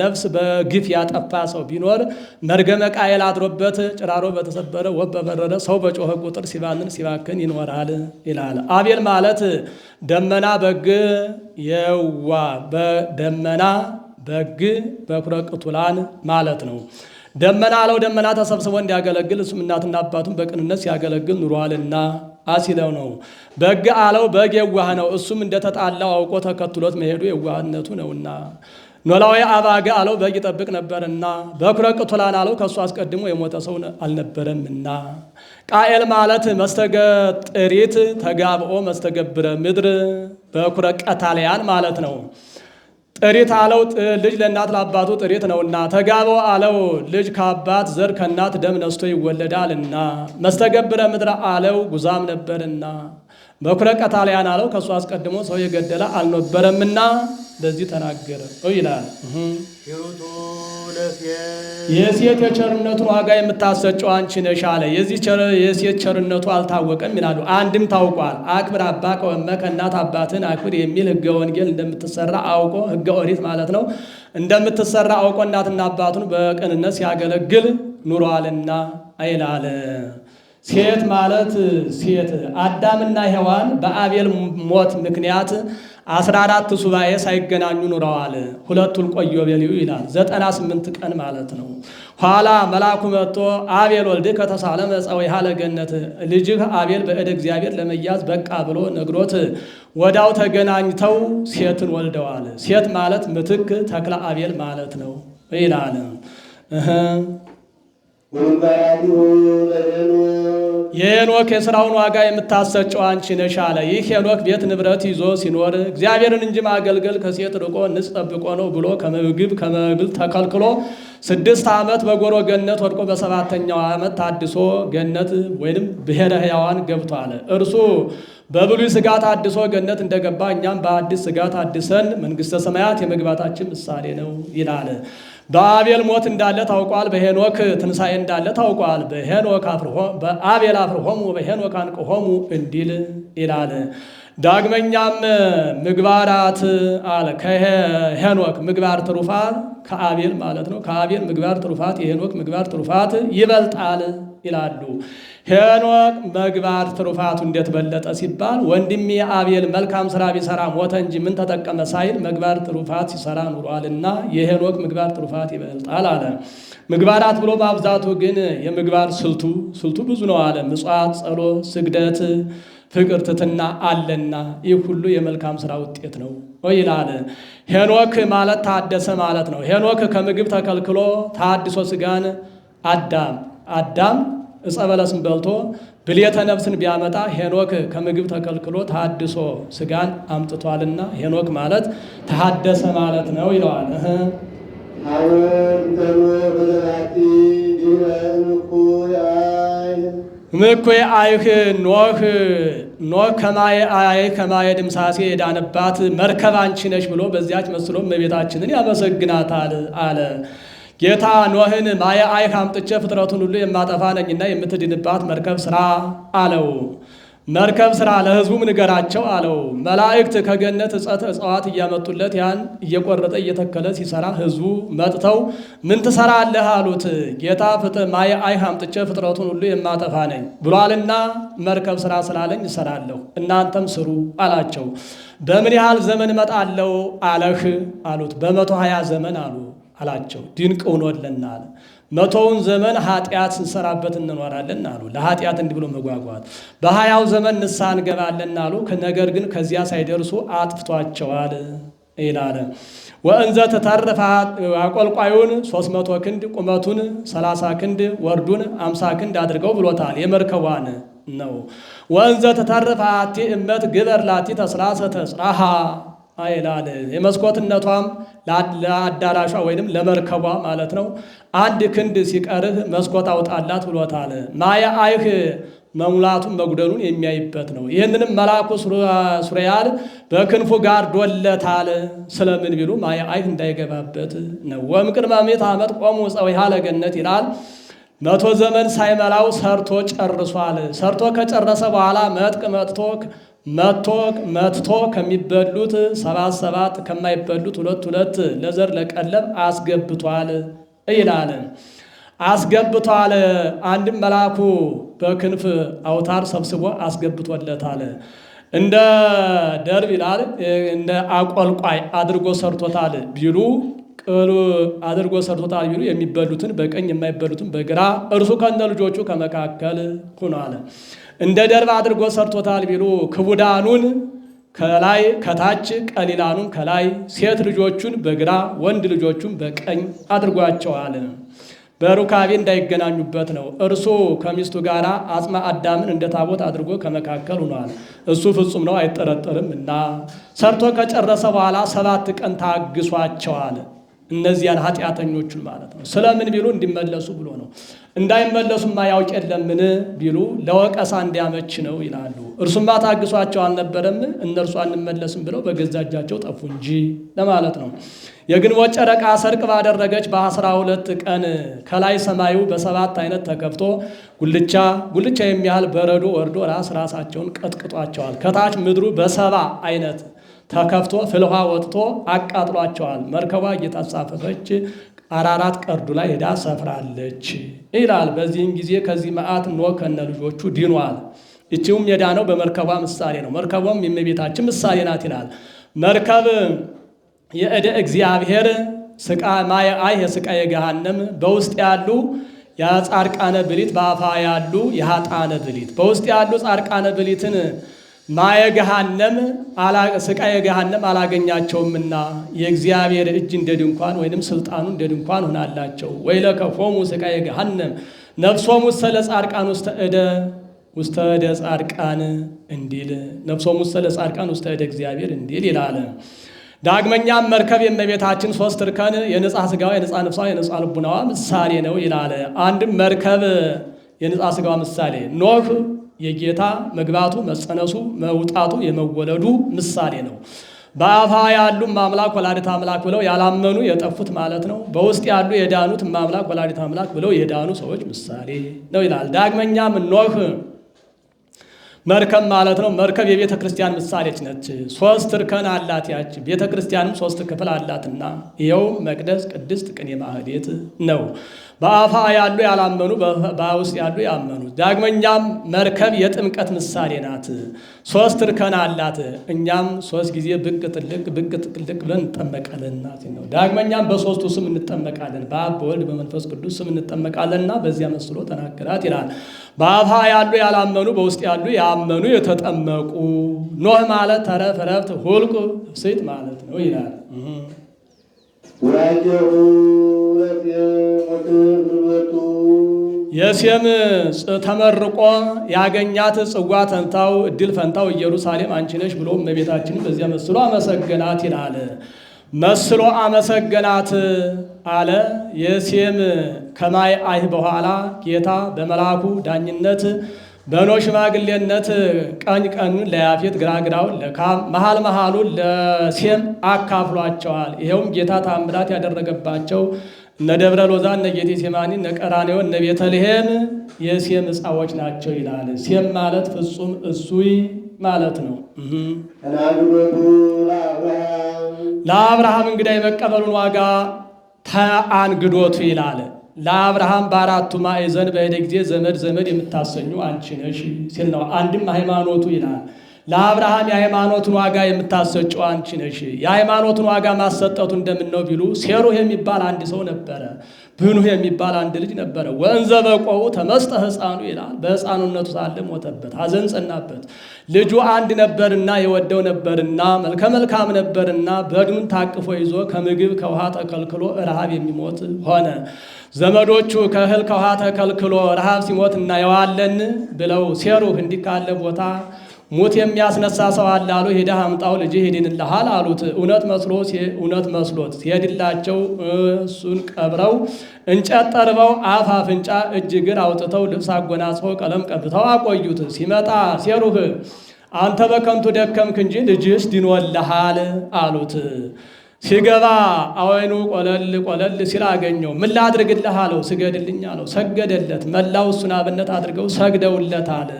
ነፍስ በግፍ ያጠፋ ሰው ቢኖር መርገመ ቃኤል አድሮበት ጭራሮ በተሰበረ ወፍ በበረረ ሰው በጮኸ ቁጥር ሲባንን ሲባክን ይኖራል ይላል። አቤል ማለት ደመና በግ የዋ በደመና በግ በኩረ ቅቱላን ማለት ነው። ደመና አለው ደመና ተሰብስቦ እንዲያገለግል እሱም እናትና አባቱን በቅንነት ሲያገለግል ኑሯልና አሲለው ነው። በግ አለው በግ የዋህ ነው። እሱም እንደተጣላው አውቆ ተከትሎት መሄዱ የዋህነቱ ነውና። ኖላዊ አባገ አለው በግ ይጠብቅ ነበርና። በኩረ ቅቱላን አለው ከእሱ አስቀድሞ የሞተ ሰው አልነበረምና። ቃኤል ማለት መስተገጥሪት ተጋብኦ መስተገብረ ምድር በኩረ ቀታልያን ማለት ነው። ጥሪት አለው ልጅ ለእናት ለአባቱ ጥሪት ነውና። ተጋበው አለው ልጅ ከአባት ዘር ከእናት ደም ነስቶ ይወለዳልና። መስተገብረ ምድረ አለው ጉዛም ነበርና። በኩረ ቀታልያን አለው ከእሱ አስቀድሞ ሰው የገደለ አልነበረምና ለዚህ ተናገረ ይላል። የሴት የቸርነቱን ዋጋ የምታሰጨው አንቺ ነሽ አለ። የሴት ቸርነቱ አልታወቀም ይላሉ። አንድም ታውቋል። አክብር አባ ከወመ ከእናት አባትን አክብር የሚል ሕገ ወንጌል እንደምትሰራ አውቆ ሕገ ኦሪት ማለት ነው እንደምትሰራ አውቆ እናትና አባቱን በቅንነት ሲያገለግል ኑሯልና አይላለ። ሴት ማለት ሴት አዳምና ሔዋን በአቤል ሞት ምክንያት 14 ሱባኤ ሳይገናኙ ኑረዋል። ሁለቱን ቆዮቤልዩ ይላል 98 ቀን ማለት ነው። ኋላ መልአኩ መጥቶ አቤል ወልድ ከተሳለመ ጸዊሃ ለገነት ልጅህ አቤል በእደ እግዚአብሔር ለመያዝ በቃ ብሎ ነግሮት ወዳው ተገናኝተው ሴትን ወልደዋል። ሴት ማለት ምትክ ተክለ አቤል ማለት ነው ይላል። የሄኖክ የሥራውን ዋጋ የምታሰጨው አንቺ ነሽ አለ። ይህ ሄኖክ ቤት ንብረት ይዞ ሲኖር እግዚአብሔርን እንጂ ማገልገል ከሴት ርቆ ንጽሕ ጠብቆ ነው ብሎ ከመብል ተከልክሎ 6 ዓመት በጎሮ ገነት ወድቆ በሰባተኛው ዓመት ታድሶ ገነት ወይንም ብሔረ ሕያዋን ገብቷል። እርሱ በብሉይ ሥጋ ታድሶ ገነት እንደገባ እኛም በአዲስ ሥጋ ታድሰን መንግሥተ ሰማያት የመግባታችን ምሳሌ ነው ይላል። በአቤል ሞት እንዳለ ታውቋል። በሄኖክ ትንሣኤ እንዳለ ታውቋል። በአቤል አፍርሆሙ በሄኖክ አንቅሆሙ እንዲል ይላል። ዳግመኛም ምግባራት አለ። ከሄኖክ ምግባር ትሩፋት ከአቤል ማለት ነው። ከአቤል ምግባር ትሩፋት የሄኖክ ምግባር ትሩፋት ይበልጣል ይላሉ። ሄኖክ ምግባር ትሩፋቱ እንዴት በለጠ ሲባል ወንድሜ አቤል መልካም ስራ ቢሰራ ሞተ እንጂ ምን ተጠቀመ ሳይል ምግባር ትሩፋት ሲሰራ ኑሯልና የሄኖክ ምግባር ትሩፋት ይበልጣል አለ። ምግባራት ብሎ ማብዛቱ ግን የምግባር ስልቱ ብዙ ነው አለ። ምጽዋት፣ ጸሎት፣ ስግደት፣ ፍቅር፣ ትሕትና አለና ይህ ሁሉ የመልካም ስራ ውጤት ነው ይላል። ሄኖክ ማለት ታደሰ ማለት ነው። ሄኖክ ከምግብ ተከልክሎ ታድሶ ስጋን አዳም ዕፀ በለስን በልቶ ብልየተ ነፍስን ቢያመጣ ሄኖክ ከምግብ ተከልክሎ ታድሶ ስጋን አምጥቷልና ሄኖክ ማለት ተሐደሰ ማለት ነው ይለዋል። ምኩይ አይህ ኖህ ከማየ ድምሳሴ የዳነባት መርከብ አንቺ ነሽ ብሎ በዚያች መስሎ እመቤታችንን ያመሰግናታል አለ። ጌታ ኖህን ማየ አይህ አምጥቼ ፍጥረቱን ሁሉ የማጠፋ ነኝና የምትድንባት መርከብ ስራ አለው። መርከብ ስራ ለሕዝቡም ንገራቸው አለው። መላእክት ከገነት እጽዋት እያመጡለት ያን እየቆረጠ እየተከለ ሲሰራ ሕዝቡ መጥተው ምን ትሰራለህ አሉት። ጌታ ማየ አይህ አምጥቼ ፍጥረቱን ሁሉ የማጠፋ ነኝ ብሏልና መርከብ ስራ ስላለኝ እሰራለሁ፣ እናንተም ስሩ አላቸው። በምን ያህል ዘመን እመጣለሁ አለህ አሉት። በ120 ዘመን አላቸው። ድንቅ ሆኖልናል። 100ውን ዘመን ኃጢአት ስንሰራበት እንኖራለን አሉ። ለኃጢአት እንዲህ ብሎ መጓጓት። በ20ው ዘመን ንስሐ እንገባለን አሉ። ነገር ግን ከዚያ ሳይደርሱ አጥፍቷቸዋል ይላል። ወእንዘ ተተርፋ አቆልቋዩን 300 ክንድ ቁመቱን 30 ክንድ ወርዱን 50 ክንድ አድርገው ብሎታል። የመርከቧን ነው። ወእንዘ ተተርፋ አቲ እመት ግበር ላቲ ተስላሰ ተጽራሃ አይላል። የመስኮትነቷም ለአዳራሿ ወይንም ለመርከቧ ማለት ነው። 1 ክንድ ሲቀርህ መስኮት አውጣላት ብሎታል። ማየ አይህ መሙላቱን መጉደሉን የሚያይበት ነው። ይህንንም መልአኩ ሱሪያል በክንፉ ጋር ዶለታል። ስለምን ቢሉ ማየ አይህ እንዳይገባበት ነው። ወእምቅድመ ምዕተ ዓመት ቆሙ ጸዊሃ ለገነት ይላል። 100 ዘመን ሳይመላው ሰርቶ ጨርሷል። ሰርቶ ከጨረሰ በኋላ መጥቶ ከሚበሉት 7 ከማይበሉት 2 ለዘር ለቀለብ አስገብቷል ይላል። አስገብቷል። አንድም መልአኩ በክንፍ አውታር ሰብስቦ አስገብቶለታል። እንደ ደርብ ይላል እንደ አቆልቋይ አድርጎ ሰርቶታል ቢሉ ቅሉ አድርጎ ሰርቶታል ቢሉ የሚበሉትን በቀኝ የማይበሉትን በግራ እርሱ ከነ ልጆቹ ከመካከል ሆኗል። እንደ ደርብ አድርጎ ሰርቶታል ቢሉ ክቡዳኑን ከላይ ከታች ቀሊላኑን ከላይ ሴት ልጆቹን በግራ ወንድ ልጆቹን በቀኝ አድርጓቸዋል። በሩካቤ እንዳይገናኙበት ነው። እርሱ ከሚስቱ ጋር አጽመ አዳምን እንደ ታቦት አድርጎ ከመካከል ሆኗል። እሱ ፍጹም ነው አይጠረጠርም እና ሰርቶ ከጨረሰ በኋላ 7 ቀን ታግሷቸዋል። እነዚያን ኃጢአተኞቹን ማለት ነው። ስለምን ቢሉ እንዲመለሱ ብሎ ነው። እንዳይመለሱማ ያውቅ የለምን ቢሉ ለወቀሳ እንዲያመች ነው ይላሉ። እርሱማ ታግሷቸው አልነበረም? እነርሱ አንመለስም ብለው በገዛ እጃቸው ጠፉ እንጂ ለማለት ነው። የግንቦት ጨረቃ ሰርቅ ባደረገች በ12 ቀን ከላይ ሰማዩ በ7 አይነት ተከፍቶ ጉልቻ የሚያህል በረዶ ወርዶ ራሳቸውን ቀጥቅጧቸዋል። ከታች ምድሩ በ7 አይነት ተከፍቶ ፍልውሃ ወጥቶ አቃጥሏቸዋል። መርከቧ እየተንሳፈፈች አራራት ቀርዱ ላይ ሄዳ ሰፍራለች ይላል። በዚህም ጊዜ ከዚህ መዓት ኖህ ከነ ልጆቹ ድኗል። ይቺውም የዳነው በመርከቧ ምሳሌ ነው። መርከቧም የእመቤታችን ምሳሌ ናት ይላል። መርከብ የእደ እግዚአብሔር ማየ አይህ የስቃየ ገሃነም በውስጥ ያሉ የጻድቃነ ብሊት በአፋ ያሉ የኃጥአነ ብሊት በውስጥ ያሉ ጻድቃነ ብሊትን ማየ ገሃነም ስቃየ ገሃነም አላገኛቸውምና የእግዚአብሔር እጅ እንደ ድንኳን ወይንም ስልጣኑ እንደ ድንኳን ሆናላቸው። ወይለከፎሙ ስቃየ ገሃነም ነፍሶሙ ውስተ ለጻድቃን ውስተ እደ ጻድቃን እንዲል ነፍሶሙ ውስተ ለጻድቃን ውስተ እደ እግዚአብሔር እንዲል ይላል። ዳግመኛም መርከብ የእመቤታችን 3 እርከን የንጻ ስጋዋ የንጻ ነፍሷ የንጻ ልቡናዋ ምሳሌ ነው ይላል። አንድም መርከብ የንጻ ስጋዋ ምሳሌ ኖህ የጌታ መግባቱ መጸነሱ መውጣቱ የመወለዱ ምሳሌ ነው። በአፋ ያሉ አምላክ ወላዲተ አምላክ ብለው ያላመኑ የጠፉት ማለት ነው። በውስጥ ያሉ የዳኑት አምላክ ወላዲተ አምላክ ብለው የዳኑ ሰዎች ምሳሌ ነው ይላል። ዳግመኛም ኖህ መርከብ ማለት ነው። መርከብ የቤተ ክርስቲያን ምሳሌች ነች። 3 እርከን አላት። ያች ቤተ ክርስቲያንም 3 ክፍል አላትና ይኸው መቅደስ፣ ቅድስት፣ ቅኔ ማህሌት ነው። በአፋ ያሉ ያላመኑ በውስጥ ያሉ ያመኑ። ዳግመኛም መርከብ የጥምቀት ምሳሌ ናት። 3 እርከን አላት። እኛም 3 ጊዜ ብቅ ጥልቅ ብለን እንጠመቃለንና ነው። ዳግመኛም በ3ቱ ስም እንጠመቃለን። በአብ በወልድ በመንፈስ ቅዱስ ስም እንጠመቃለንና በዚያ መስሎ ተናገራት ይላል። በአፋ ያሉ ያላመኑ በውስጥ ያሉ ያመኑ የተጠመቁ። ኖህ ማለት ተረፍ ረፍት ሁልቁ ሴት ማለት ነው ይላል። የሴም ተመርቆ ያገኛት ጽዋ ተንታው እድል ፈንታው ኢየሩሳሌም አንቺ ነሽ ብሎ እመቤታችንን በዚያ መስሎ አመሰገናት ይላል። መስሎ አመሰገናት አለ። የሴም ከማይ አይህ በኋላ ጌታ በመልአኩ ዳኝነት በኖህ ሽማግሌነት ቀኝ ቀኙን ለያፌት ግራ ግራውን ለካም መሃል መሃሉን ለሴም አካፍሏቸዋል። ይኸውም ጌታ ታምራት ያደረገባቸው እነ ደብረ ሎዛ እነ ጌቴሴማኒ እነ ቀራንዮ እነ ቤተልሔም የሴም ዕፃዎች ናቸው ይላል። ሴም ማለት ፍጹም እሱይ ማለት ነው። ለአብርሃም እንግዳ የመቀበሉን ዋጋ ተአንግዶቱ ይላል። ለአብርሃም በአራቱ ማዕዘን በሄደ ጊዜ ዘመድ የምታሰኙ አንቺ ነሽ ሲል ነው። አንድም ሃይማኖቱ ይላል። ለአብርሃም የሃይማኖቱን ዋጋ የምታሰጨው አንቺ ነሽ። የሃይማኖቱን ዋጋ ማሰጠቱ እንደምን ነው ቢሉ ሴሩህ የሚባል አንድ ሰው ነበረ። ብኑህ የሚባል አንድ ልጅ ነበረ። ወንዘ በቆው ተመስጠ ሕፃኑ ይላል። በሕፃኑነቱ ሳለ ሞተበት፣ ሐዘን ጸናበት። ልጁ አንድ ነበርና የወደው ነበርና መልከ መልካም ነበርና በድኑን ታቅፎ ይዞ ከምግብ ከውሃ ተከልክሎ ረሃብ የሚሞት ሆነ። ዘመዶቹ ከእህል ከውሃ ተከልክሎ ረሃብ ሲሞት እናየዋለን ብለው ሴሩህ እንዲህ ካለ ቦታ ሙት የሚያስነሳ ሰው አለ አሉ። ሄደህ አምጣው ልጅህ ይድንልሃል አሉት። እውነት መስሎት ሲሄድላቸው እሱን ቀብረው እንጨት ጠርበው አፍ አፍንጫ እጅ እግር አውጥተው ልብስ አጎናጽፈው ቀለም ቀብተው አቆዩት። ሲመጣ ሴሩህ አንተ በከንቱ ደከምክ እንጂ ልጅስ ድኖልሃል አሉት። ሲገባ አወይኑ ቆለል ሲል አገኘው። ምን ላድርግልህ አለው። ስገድልኝ አለው። ሰገደለት። መላው እሱን አብነት አድርገው ሰግደውለታል።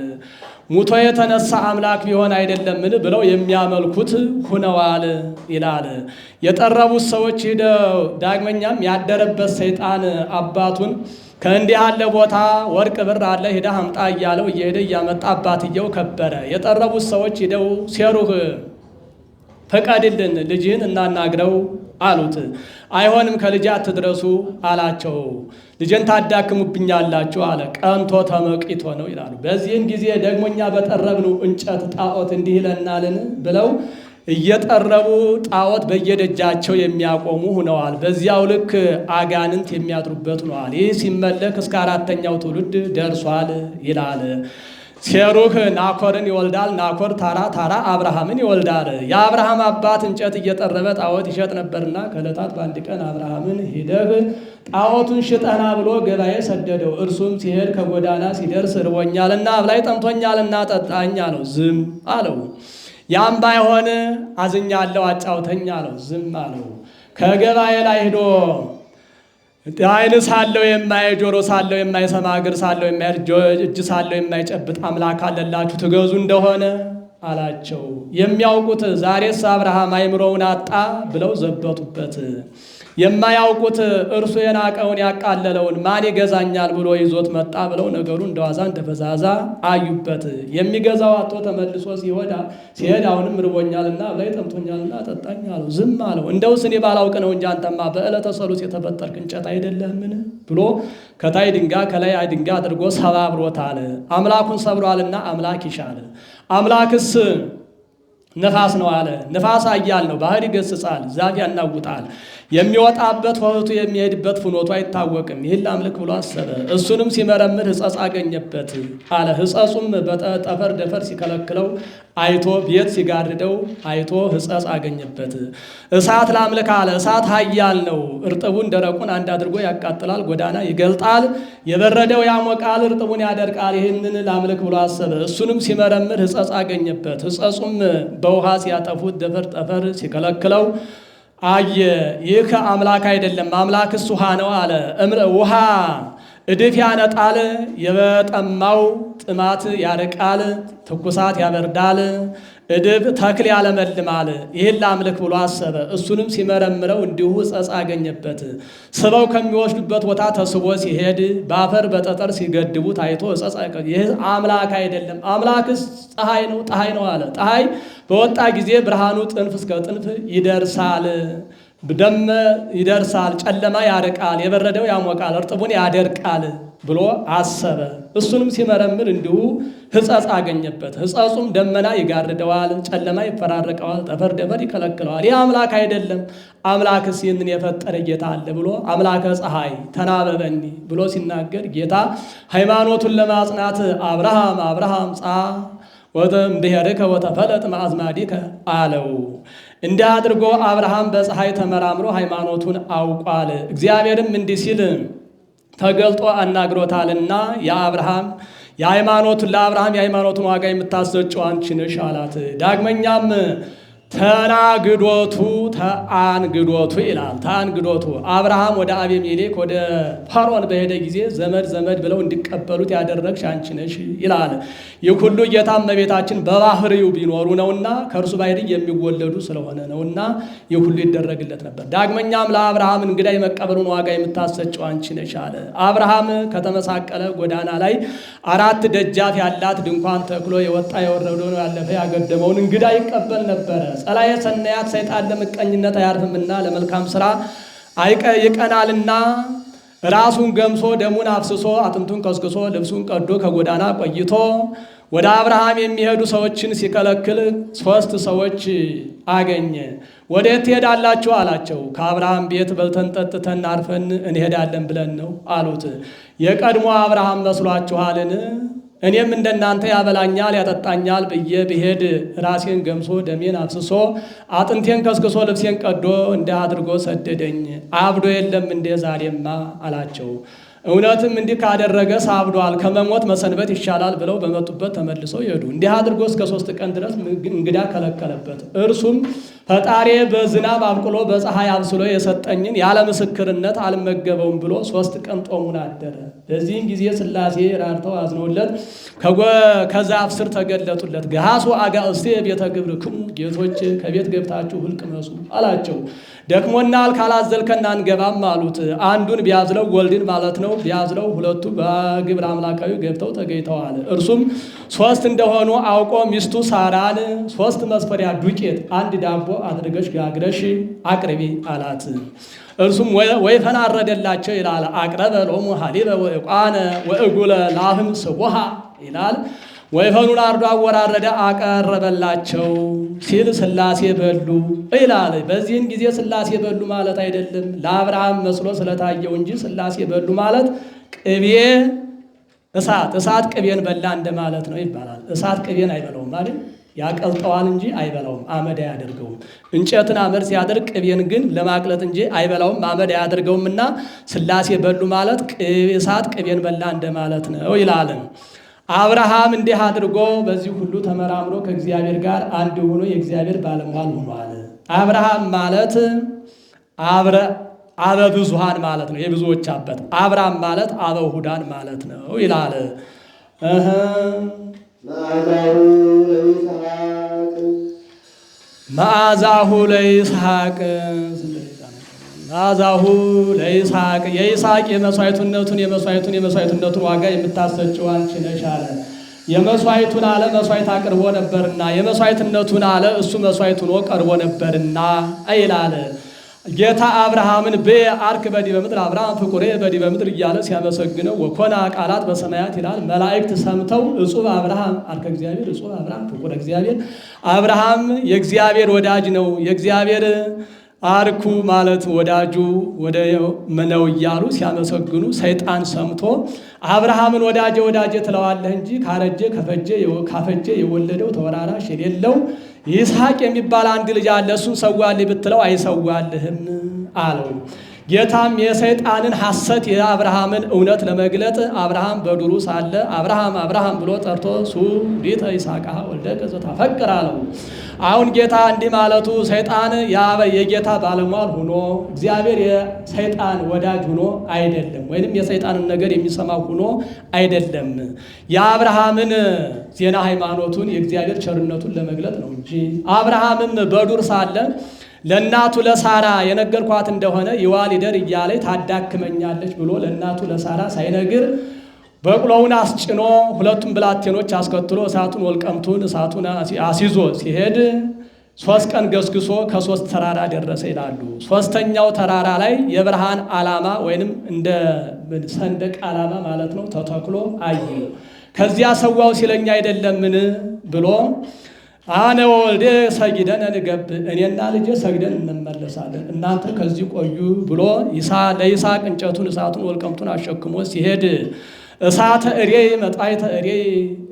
ሙቶ የተነሳ አምላክ ቢሆን አይደለምን ብለው የሚያመልኩት ሁነዋል ይላል። የጠረቡት ሰዎች ሂደው ዳግመኛም ያደረበት ሰይጣን አባቱን ከእንዲህ ያለ ቦታ ወርቅ ብር አለ ሂደህ አምጣ እያለው እየሄደ እያመጣ አባትየው ከበረ። የጠረቡት ሰዎች ሂደው ሴሩህ ፍቀድልን ልጅህን እናናግረው አሉት። አይሆንም ከልጅ አትድረሱ አላቸው። ልጅን ታዳክሙብኛላችሁ አለ። ቀንቶ ተመቂቶ ነው ይላሉ። በዚህን ጊዜ ደግሞኛ በጠረብነው እንጨት ጣዖት እንዲህ ይለናልን ብለው እየጠረቡ ጣዖት በየደጃቸው የሚያቆሙ ሆነዋል። በዚያው ልክ አጋንንት የሚያድሩበት ሆነዋል። ይህ ሲመለክ እስከ 4ኛው ትውልድ ደርሷል ይላል። ሴሩህ ናኮርን ይወልዳል። ናኮር ታራ አብርሃምን ይወልዳል። የአብርሃም አባት እንጨት እየጠረበ ጣዖት ይሸጥ ነበርና ከዕለታት በአንድ ቀን አብርሃምን ሂደህ ጣዖቱን ሽጠና ብሎ ገበያ ሰደደው። እርሱም ሲሄድ ከጎዳና ሲደርስ ርቦኛልና አብላኝ ጠምቶኛልና ጠጣኝ አለው። ዝም አለው። ያም ባይሆን አዝኛለሁ አጫውተኝ አለው። ዝም አለው። ከገበያ ላይ ሄዶ ዓይን ሳለው የማይ ጆሮ ሳለው የማይሰማ እግር ሳለው የማይ እጅ ሳለው የማይጨብጥ አምላክ አለላችሁ ትገዙ እንደሆነ አላቸው። የሚያውቁት ዛሬስ አብርሃም አይምሮውን አጣ ብለው ዘበቱበት። የማያውቁት እርሱ የናቀውን ያቃለለውን ማን ይገዛኛል ብሎ ይዞት መጣ ብለው ነገሩ እንደዋዛ እንደፈዛዛ አዩበት። የሚገዛው አጥቶ ተመልሶ ሲሄድ አሁንም ርቦኛልና አብላኝ ጠምቶኛልና ጠጣኝ አለው። ዝም አለው። እንደውስ እኔ ባላውቅ ነው እንጂ አንተማ በዕለተ ሰሉስ የተፈጠርክ እንጨት አይደለህምን ብሎ ከታይ ድንጋይ ከላይ ድንጋይ አድርጎ ሰባብሮታል። አምላኩን ሰብሯልና አምላክ ይሻል። አምላክስ ነፋስ ነው አለ። ነፋስ ኃያል ነው፣ ባህር ይገስጻል፣ ዛፍ ያናውጣል። የሚወጣበት ወህቱ የሚሄድበት ፍኖቱ አይታወቅም። ይህን ላምልክ ብሎ አሰበ። እሱንም ሲመረምር ሕጸጽ አገኘበት አለ። ሕጸጹም በጠፈር ደፈር ሲከለክለው አይቶ ቤት ሲጋርደው አይቶ ሕጸጽ አገኘበት። እሳት ላምልክ አለ። እሳት ኃያል ነው። እርጥቡን ደረቁን አንድ አድርጎ ያቃጥላል፣ ጎዳና ይገልጣል። የበረደው ያሞቃል፣ እርጥቡን ያደርቃል። ይህንን ላምልክ ብሎ አሰበ። እሱንም ሲመረምር ሕጸጽ አገኘበት። ሕጸጹም በውሃ ሲያጠፉት ደፈር ጠፈር ሲከለክለው አየ። ይህ ከአምላክ አይደለም፣ አምላክስ ውሃ ነው አለ። ውሃ እድፍ ያነጣል፣ የበጠማው ጥማት ያርቃል፣ ትኩሳት ያበርዳል፣ እድፍ ተክል ያለመልማል። ይህን ላምልክ ብሎ አሰበ። እሱንም ሲመረምረው እንዲሁ ሕጸጽ አገኘበት። ስበው ከሚወስዱበት ቦታ ተስቦ ሲሄድ በአፈር በጠጠር ሲገድቡት አይቶ ሕጸጽ ይህ አምላክ አይደለም፣ አምላክስ ፀሐይ ነው አለ። ፀሐይ በወጣ ጊዜ ብርሃኑ ጥንፍ እስከ ጥንፍ ይደርሳል፣ ደም ይደርሳል፣ ጨለማ ያርቃል፣ የበረደው ያሞቃል፣ እርጥቡን ያደርቃል ብሎ አሰበ። እሱንም ሲመረምር እንዲሁ ሕጸጽ አገኘበት። ሕጸጹም ደመና ይጋርደዋል፣ ጨለማ ይፈራረቀዋል፣ ጠፈር ደፈር ይከለክለዋል። ይህ አምላክ አይደለም፣ አምላክስ ይህንን የፈጠረ ጌታ አለ ብሎ አምላከ ፀሐይ ተናበበኒ ብሎ ሲናገር ጌታ ሃይማኖቱን ለማጽናት አብርሃም ጻ ወእምድኅሬከ ወተፈለጥ ማእዝማዲከ አለው። እንዲህ አድርጎ አብርሃም በፀሐይ ተመራምሮ ሃይማኖቱን አውቋል። እግዚአብሔርም እንዲህ ሲል ተገልጦ አናግሮታልና ለአብርሃም የሃይማኖቱን ዋጋ የምታሰጨው አንቺ ነሽ አላት። ዳግመኛም ተአንግዶቱ ይላል። ተአንግዶቱ አብርሃም ወደ አቤሜሌክ ወደ ፈርዖን በሄደ ጊዜ ዘመድ ብለው እንዲቀበሉት ያደረግሽ አንቺ ነሽ ይላል። ይህ ሁሉ ጌታ እመቤታችን በባህሪው ቢኖሩ ነውና ከእርሱ ባህሪ የሚወለዱ ስለሆነ ነውና ይህ ሁሉ ይደረግለት ነበር። ዳግመኛም ለአብርሃም እንግዳ የመቀበሉን ዋጋ የምታሰጨው አንቺ ነሽ አለ። አብርሃም ከተመሳቀለ ጎዳና ላይ 4 ደጃፍ ያላት ድንኳን ተክሎ የወጣ የወረደውን ያለፈ ያገደመውን እንግዳ ይቀበል ነበረ። ጸላኤ ሰናያት ሰይጣን ለምቀኝነት አያርፍምና ለመልካም ስራ ይቀናልና ራሱን ገምሶ ደሙን አፍስሶ አጥንቱን ከስክሶ ልብሱን ቀዶ ከጎዳና ቆይቶ ወደ አብርሃም የሚሄዱ ሰዎችን ሲከለክል 3 ሰዎች አገኘ። ወዴት ትሄዳላችሁ አላቸው። ከአብርሃም ቤት በልተን ጠጥተን አርፈን እንሄዳለን ብለን ነው አሉት። የቀድሞ አብርሃም መስሏችኋልን? እኔም እንደናንተ ያበላኛል ያጠጣኛል ብዬ ብሄድ ራሴን ገምሶ ደሜን አፍስሶ አጥንቴን ከስክሶ ልብሴን ቀዶ እንዲህ አድርጎ ሰደደኝ። አብዶ የለም እንዴ ዛሬማ አላቸው። እውነትም እንዲህ ካደረገ ሳብዷል፣ ከመሞት መሰንበት ይሻላል ብለው በመጡበት ተመልሰው ይሄዱ። እንዲህ አድርጎ እስከ 3 ቀን ድረስ እንግዳ ከለከለበት። እርሱም ፈጣሪ በዝናብ አብቅሎ በፀሐይ አብስሎ የሰጠኝን ያለ ምስክርነት አልመገበውም ብሎ 3 ቀን ጦሙን አደረ። በዚህም ጊዜ ሥላሴ ራርተው አዝነውለት ከዛፍ ስር ተገለጡለት። ገሃሱ አጋእዝቴ ቤተ ግብርክሙ፣ ጌቶች ከቤት ገብታችሁ እህል ቅመሱ አላቸው። ደክሞናል ካላዘልከን አንገባም አሉት። አንዱን ቢያዝለው ወልድን ማለት ነው ቢያዝለው 2ቱ በግብረ አምላካዊ ገብተው ተገኝተዋል። እርሱም 3 እንደሆኑ አውቆ ሚስቱ ሳራን 3 መስፈሪያ ዱቄት 1 ዳቦ አድርገሽ ጋግረሽ አቅርቢ አላት። እርሱም ወይፈን አረደላቸው ይላል። አቅረበ ሎሙ ሀሊበ ወዕቋነ ወእጉለ ላህም ስቡሃ ይላል። ወይፈኑን አርዶ አወራረደ አቀረበላቸው ሲል ሥላሴ በሉ ይላል። በዚህን ጊዜ ሥላሴ በሉ ማለት አይደለም ለአብርሃም መስሎ ስለታየው እንጂ ሥላሴ በሉ ማለት ቅቤ እሳት ቅቤን በላ እንደማለት ነው ይባላል። እሳት ቅቤን አይበላውም ማለት ያቀልጠዋል እንጂ አይበላውም፣ አመድ አያደርገውም። እንጨትን አመድ ሲያደርግ ቅቤን ግን ለማቅለጥ እንጂ አይበላውም፣ አመድ አያደርገውምና ሥላሴ በሉ ማለት እሳት ቅቤን በላ እንደማለት ነው ይላል። አብርሃም እንዲህ አድርጎ በዚህ ሁሉ ተመራምሮ ከእግዚአብሔር ጋር አንድ ሆኖ የእግዚአብሔር ባለሟል ሆኗል። አብርሃም ማለት አበ ብዙሃን ማለት ነው፣ የብዙዎች አባት። አብርሃም ማለት አበ ሁዳን ማለት ነው ይላል። መዓዛሁ ለይስሐቅ መዓዛሁ ለይስሐቅ የይስሐቅ የመስዋዕቱነቱን ዋጋ የምታሰጭው አንቺ ነሽ አለ። የመስዋዕቱን አለ መስዋዕት አቅርቦ ነበርና የመስዋዕትነቱን አለ እሱ መስዋዕት ሆኖ ቀርቦ ነበርና ይላል። ጌታ አብርሃምን በአርክ በዲበ ምድር አብርሃም ፍቁሬ በዲበ ምድር እያለ ሲያመሰግነው ወኮና ቃላት በሰማያት ይላል። መላእክት ሰምተው እጹብ አብርሃም አርከ እግዚአብሔር እጹብ አብርሃም ፍቁረ እግዚአብሔር፣ አብርሃም የእግዚአብሔር ወዳጅ ነው፣ የእግዚአብሔር አርኩ ማለት ወዳጁ ወደ ነው እያሉ ሲያመሰግኑ ሰይጣን ሰምቶ አብርሃምን ወዳጄ ትለዋለህ እንጂ ካፈጀ የወለደው ተወራራሽ የሌለው ይስሐቅ የሚባል አንድ ልጅ አለ፣ እሱን ሰዋልህ ብትለው አይሰዋልህም አለው። ጌታም የሰይጣንን ሐሰት የአብርሃምን እውነት ለመግለጥ አብርሃም በዱሩ ሳለ አብርሃም ብሎ ጠርቶ ሱዲተ ይስሐቅ ወልደከ ዘታፈቅር አለው። አሁን ጌታ እንዲህ ማለቱ ሰይጣን የጌታ ባለሟል ሆኖ እግዚአብሔር የሰይጣን ወዳጅ ሆኖ አይደለም፣ ወይንም የሰይጣንን ነገር የሚሰማው ሆኖ አይደለም። የአብርሃምን ዜና ሃይማኖቱን የእግዚአብሔር ቸርነቱን ለመግለጥ ነው እንጂ አብርሃምም በዱር ሳለ ለእናቱ ለሳራ የነገርኳት እንደሆነ ይዋሊደር እያለች ታዳክመኛለች ብሎ ለእናቱ ለሳራ ሳይነግር በቅሎውን አስጭኖ 2ቱን ብላቴኖች አስከትሎ እሳቱን ወልቀምቱን እሳቱን አስይዞ ሲሄድ 3 ቀን ገስግሶ ከ3 ተራራ ደረሰ ይላሉ። 3ኛው ተራራ ላይ የብርሃን ዓላማ ወይንም እንደ ሰንደቅ ዓላማ ማለት ነው ተተክሎ አየ። ከዚያ ሰዋው ሲለኛ አይደለምን ብሎ አነ ወልዴ ሰግደን እንገብ እኔና ልጄ ሰግደን እንመለሳለን፣ እናንተ ከዚህ ቆዩ ብሎ ለይስሐቅ እንጨቱን እሳቱን ወልቀምቱን አሸክሞ ሲሄድ እሳተ እሬይ መጣይተ እሬይ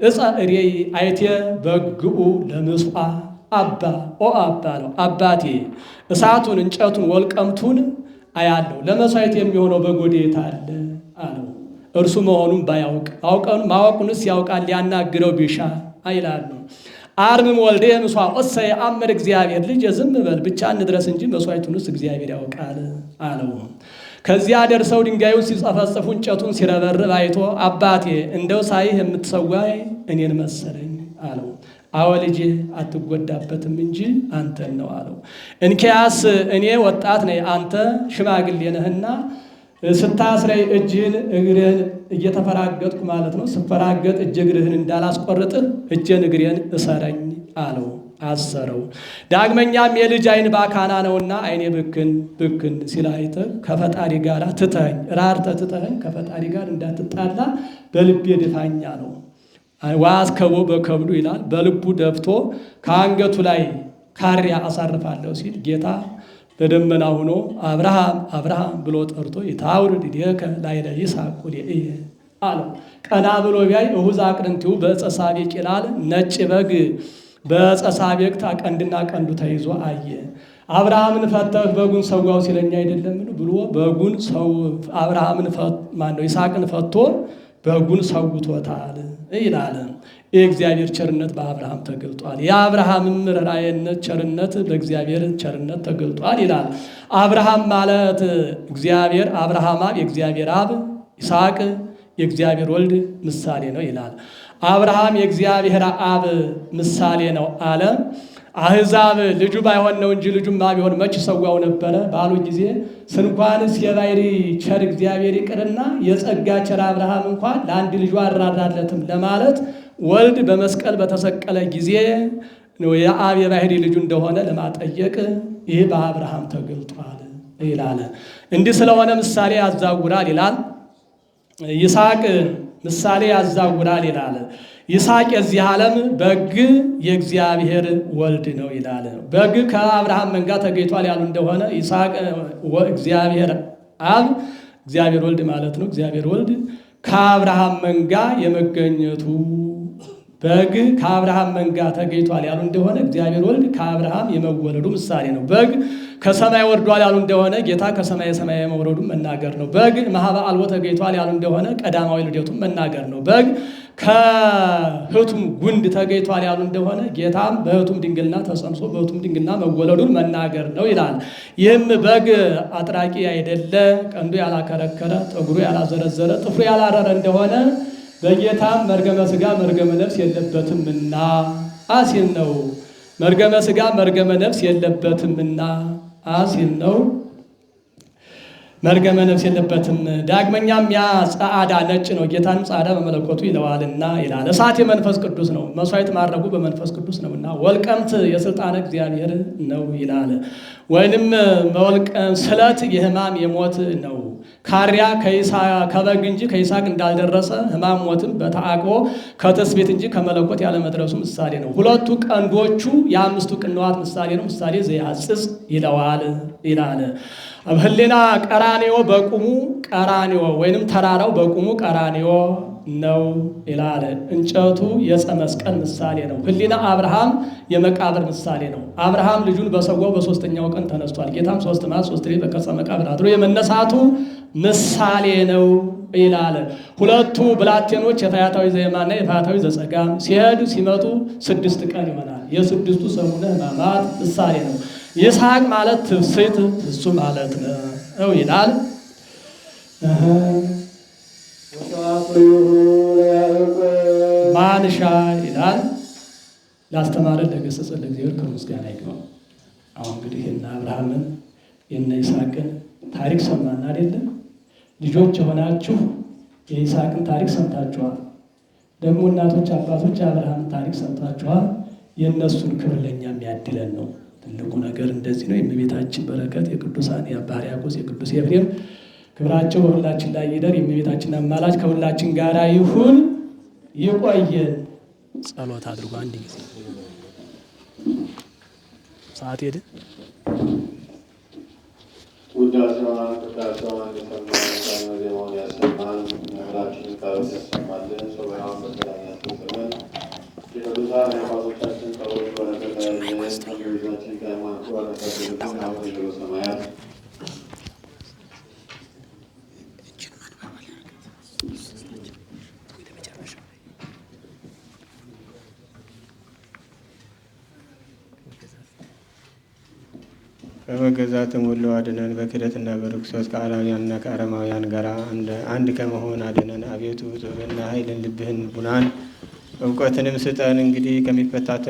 እፀ እሬይ አይቴ በግኡ ለምስዋ አባ ነው አባቴ እሳቱን እንጨቱን ወልቀምቱን አያለው ለመስዋዕት የሚሆነው በጎዴታ አለ አለው። እርሱ መሆኑን ባያውቅ ማወቁንስ ያውቃል ሊያናግረው ቢሻ አይላሉ። አርምም ወልደ ምሥዋዕሰ የአምር እግዚአብሔር ልጅ ዝም በል ብቻ እንድረስ እንጂ መስዋዕቱንስ እግዚአብሔር ያውቃል አለው። ከዚያ ደርሰው ድንጋዩን ሲጸፈጽፉ እንጨቱን ሲረበርብ አይቶ አባቴ እንደው ሳይህ የምትሰዋይ እኔን መሰለኝ አለው። አዎ ልጄ አትጎዳበትም እንጂ አንተን ነው አለው። እንኪያስ እኔ ወጣት ነኝ፣ አንተ ሽማግሌ ነህና ስታስረይ እጅህን እግርህን እየተፈራገጥኩ ማለት ነው ስፈራገጥ እጅ እግርህን እንዳላስቆርጥህ እጄን እግሬን እሰረኝ አለው። አሰረው። ዳግመኛም የልጅ ዓይን ባካና ነውና ዓይኔ ብክን ብክን ሲል አይተህ ከፈጣሪ ጋር ትተኸኝ ራርተህ ትተኸኝ ከፈጣሪ ጋር እንዳትጣላ በልቤ ድፋኛ ነው። ዋስከቦ በከብዱ ይላል። በልቡ ደፍቶ ከአንገቱ ላይ ካሪያ አሳርፋለሁ ሲል ጌታ በደመና ሆኖ አብርሃም አብርሃም ብሎ ጠርቶ ይታውርድ እዴከ ላዕለ ይስሐቅ ወለኢየ አለው። ቀና ብሎ ቢያይ እሁዝ አቅርንቲው በዕፀ ሳቤቅ ይላል። ነጭ በግ በዕፀ ሳቤቅ ቀንድና ቀንዱ ተይዞ አየ። አብርሃምን ፈተህ በጉን ሰዋው ሲለኝ አይደለምን ብሎ በጉን ሰው አብርሃምን ይስሐቅን ፈቶ በጉን ሰውቶታል ይላል። የእግዚአብሔር ቸርነት በአብርሃም ተገልጧል። የአብርሃምም ርኅራኄነት ቸርነት በእግዚአብሔር ቸርነት ተገልጧል ይላል። አብርሃም ማለት እግዚአብሔር አብርሃም አብ የእግዚአብሔር አብ፣ ይስሐቅ የእግዚአብሔር ወልድ ምሳሌ ነው ይላል። አብርሃም የእግዚአብሔር አብ ምሳሌ ነው አለ። አሕዛብ ልጁ ባይሆን ነው እንጂ ልጁማ ቢሆን መች ሰዋው ነበረ ባሉ ጊዜ ስንኳንስ የባሕሪ ቸር እግዚአብሔር ይቅርና የጸጋ ቸር አብርሃም እንኳን ለአንድ ልጁ አራራለትም ለማለት ወልድ በመስቀል በተሰቀለ ጊዜ የአብ የባሕሪ ልጁ እንደሆነ ለማጠየቅ ይህ በአብርሃም ተገልጧል ይላል። እንዲህ ስለሆነ ምሳሌ ያዛውራል ይላል። ይስሐቅ ምሳሌ ያዛውራል ይላል። ይስሐቅ የዚህ ዓለም በግ የእግዚአብሔር ወልድ ነው ይላል። በግ ከአብርሃም መንጋ ተገኝቷል ያሉ እንደሆነ ይስሐቅ እግዚአብሔር አብ እግዚአብሔር ወልድ ማለት ነው። እግዚአብሔር ወልድ ከአብርሃም መንጋ የመገኘቱ በግ ከአብርሃም መንጋ ተገኝቷል ያሉ እንደሆነ እግዚአብሔር ወልድ ከአብርሃም የመወለዱ ምሳሌ ነው። በግ ከሰማይ ወርዷል ያሉ እንደሆነ ጌታ ከሰማይ ሰማይ የመውረዱን መናገር ነው። በግ ማኅበ አልቦ ተገኝቷል ያሉ እንደሆነ ቀዳማዊ ልደቱን መናገር ነው። በግ ከሕቱም ጉንድ ተገኝቷል ያሉ እንደሆነ ጌታም በሕቱም ድንግልና ተጸንሶ በሕቱም ድንግልና መወለዱን መናገር ነው ይላል። ይህም በግ አጥራቂ አይደለ፣ ቀንዱ ያላከረከረ፣ ጠጉሩ ያላዘረዘረ፣ ጥፍሩ ያላረረ እንደሆነ በጌታም መርገመ ሥጋ መርገመ ነፍስ የለበትምና አሲል ነው። መርገመ ሥጋ መርገመ ነፍስ የለበትምና አሲል ነው። መርገመ ነፍስ የለበትም። ዳግመኛም ያ ጸዓዳ ነጭ ነው፣ ጌታንም ጸዓዳ በመለኮቱ ይለዋልና ይላል። እሳት የመንፈስ ቅዱስ ነው፣ መሥዋዕት ማድረጉ በመንፈስ ቅዱስ ነውና። ወልቀምት የሥልጣነ እግዚአብሔር ነው ይላል። ወይንም መወልቀም ስለት የሕማም የሞት ነው። ካሪያ ከበግ እንጂ ከይስሐቅ እንዳልደረሰ ሕማም ሞትም በተአቅቦ ከትስብእት እንጂ ከመለኮት ያለመድረሱ ምሳሌ ነው። ሁለቱ ቀንዶቹ የአምስቱ ቅንዋት ምሳሌ ነው። ምሳሌ ዘያጽጽ ይለዋል ይላል። ህሊና ቀራንዮ በቁሙ ቀራንዮ ወይንም ተራራው በቁሙ ቀራንዮ ነው ይላል። እንጨቱ የዕፀ መስቀል ምሳሌ ነው። ህሊና አብርሃም የመቃብር ምሳሌ ነው። አብርሃም ልጁን በሰዋው በሦስተኛው ቀን ተነስቷል። ጌታም 3 መዓልት 3 ሌሊት በከርሰ መቃብር አድሮ የመነሳቱ ምሳሌ ነው ይላል። ሁለቱ ብላቴኖች የፈያታዊ ዘየማንና የፈያታዊ ዘጸጋም ሲሄዱ ሲመጡ 6 ቀን ይሆናል። የስድስቱ ሰሙነ ሕማማት ምሳሌ ነው። ይስሐቅ ማለት ትፍስሕት እሱ ማለት ነው ይላል። ማንሻ ይላል። ላስተማረን ለገሰጸን ለእግዚአብሔር ክብር ምስጋና ይግባው። አሁን እንግዲህ የእነ አብርሃምን የእነ ይስሐቅን ታሪክ ሰማን አይደለም? ልጆች የሆናችሁ የይስሐቅን ታሪክ ሰምታችኋል። ደግሞ እናቶች አባቶች የአብርሃምን ታሪክ ሰምታችኋል። የእነሱን ክብር ለእኛ የሚያድለን ነው። ትልቁ ነገር እንደዚህ ነው። የእመቤታችን በረከት የቅዱሳን የአባ ሕርያቆስ የቅዱስ ኤፍሬም ክብራቸው በሁላችን ላይ ይደር። የእመቤታችን አማላጅ ከሁላችን ጋር ይሁን። ይቆየን። ጸሎት አድርጎ አንድ ጊዜ ሰዓት ሄደ። ውዳሴዋን ቅዳሴዋን የሰማን ዜማውን ያሰማን ሁላችን ቃሎት ያሰማልን። ሶበያውን በሰላም ያስፈጽመን። የቅዱሳን አባቶቻችን ጸሎት በረከት ያድርሰን። ከእመቤታችን ከሃይማኖት በረከት አሁን ሰማያት ከመገዛትም ሁሉ አድነን። በክደትና በርኩሰት ከአላውያንና ከአረማውያን ጋር አንድ ከመሆን አድነን። አቤቱ ጥበብና ኃይልን፣ ልብህን፣ ቡናን፣ እውቀትንም ስጠን። እንግዲህ ከሚፈታተን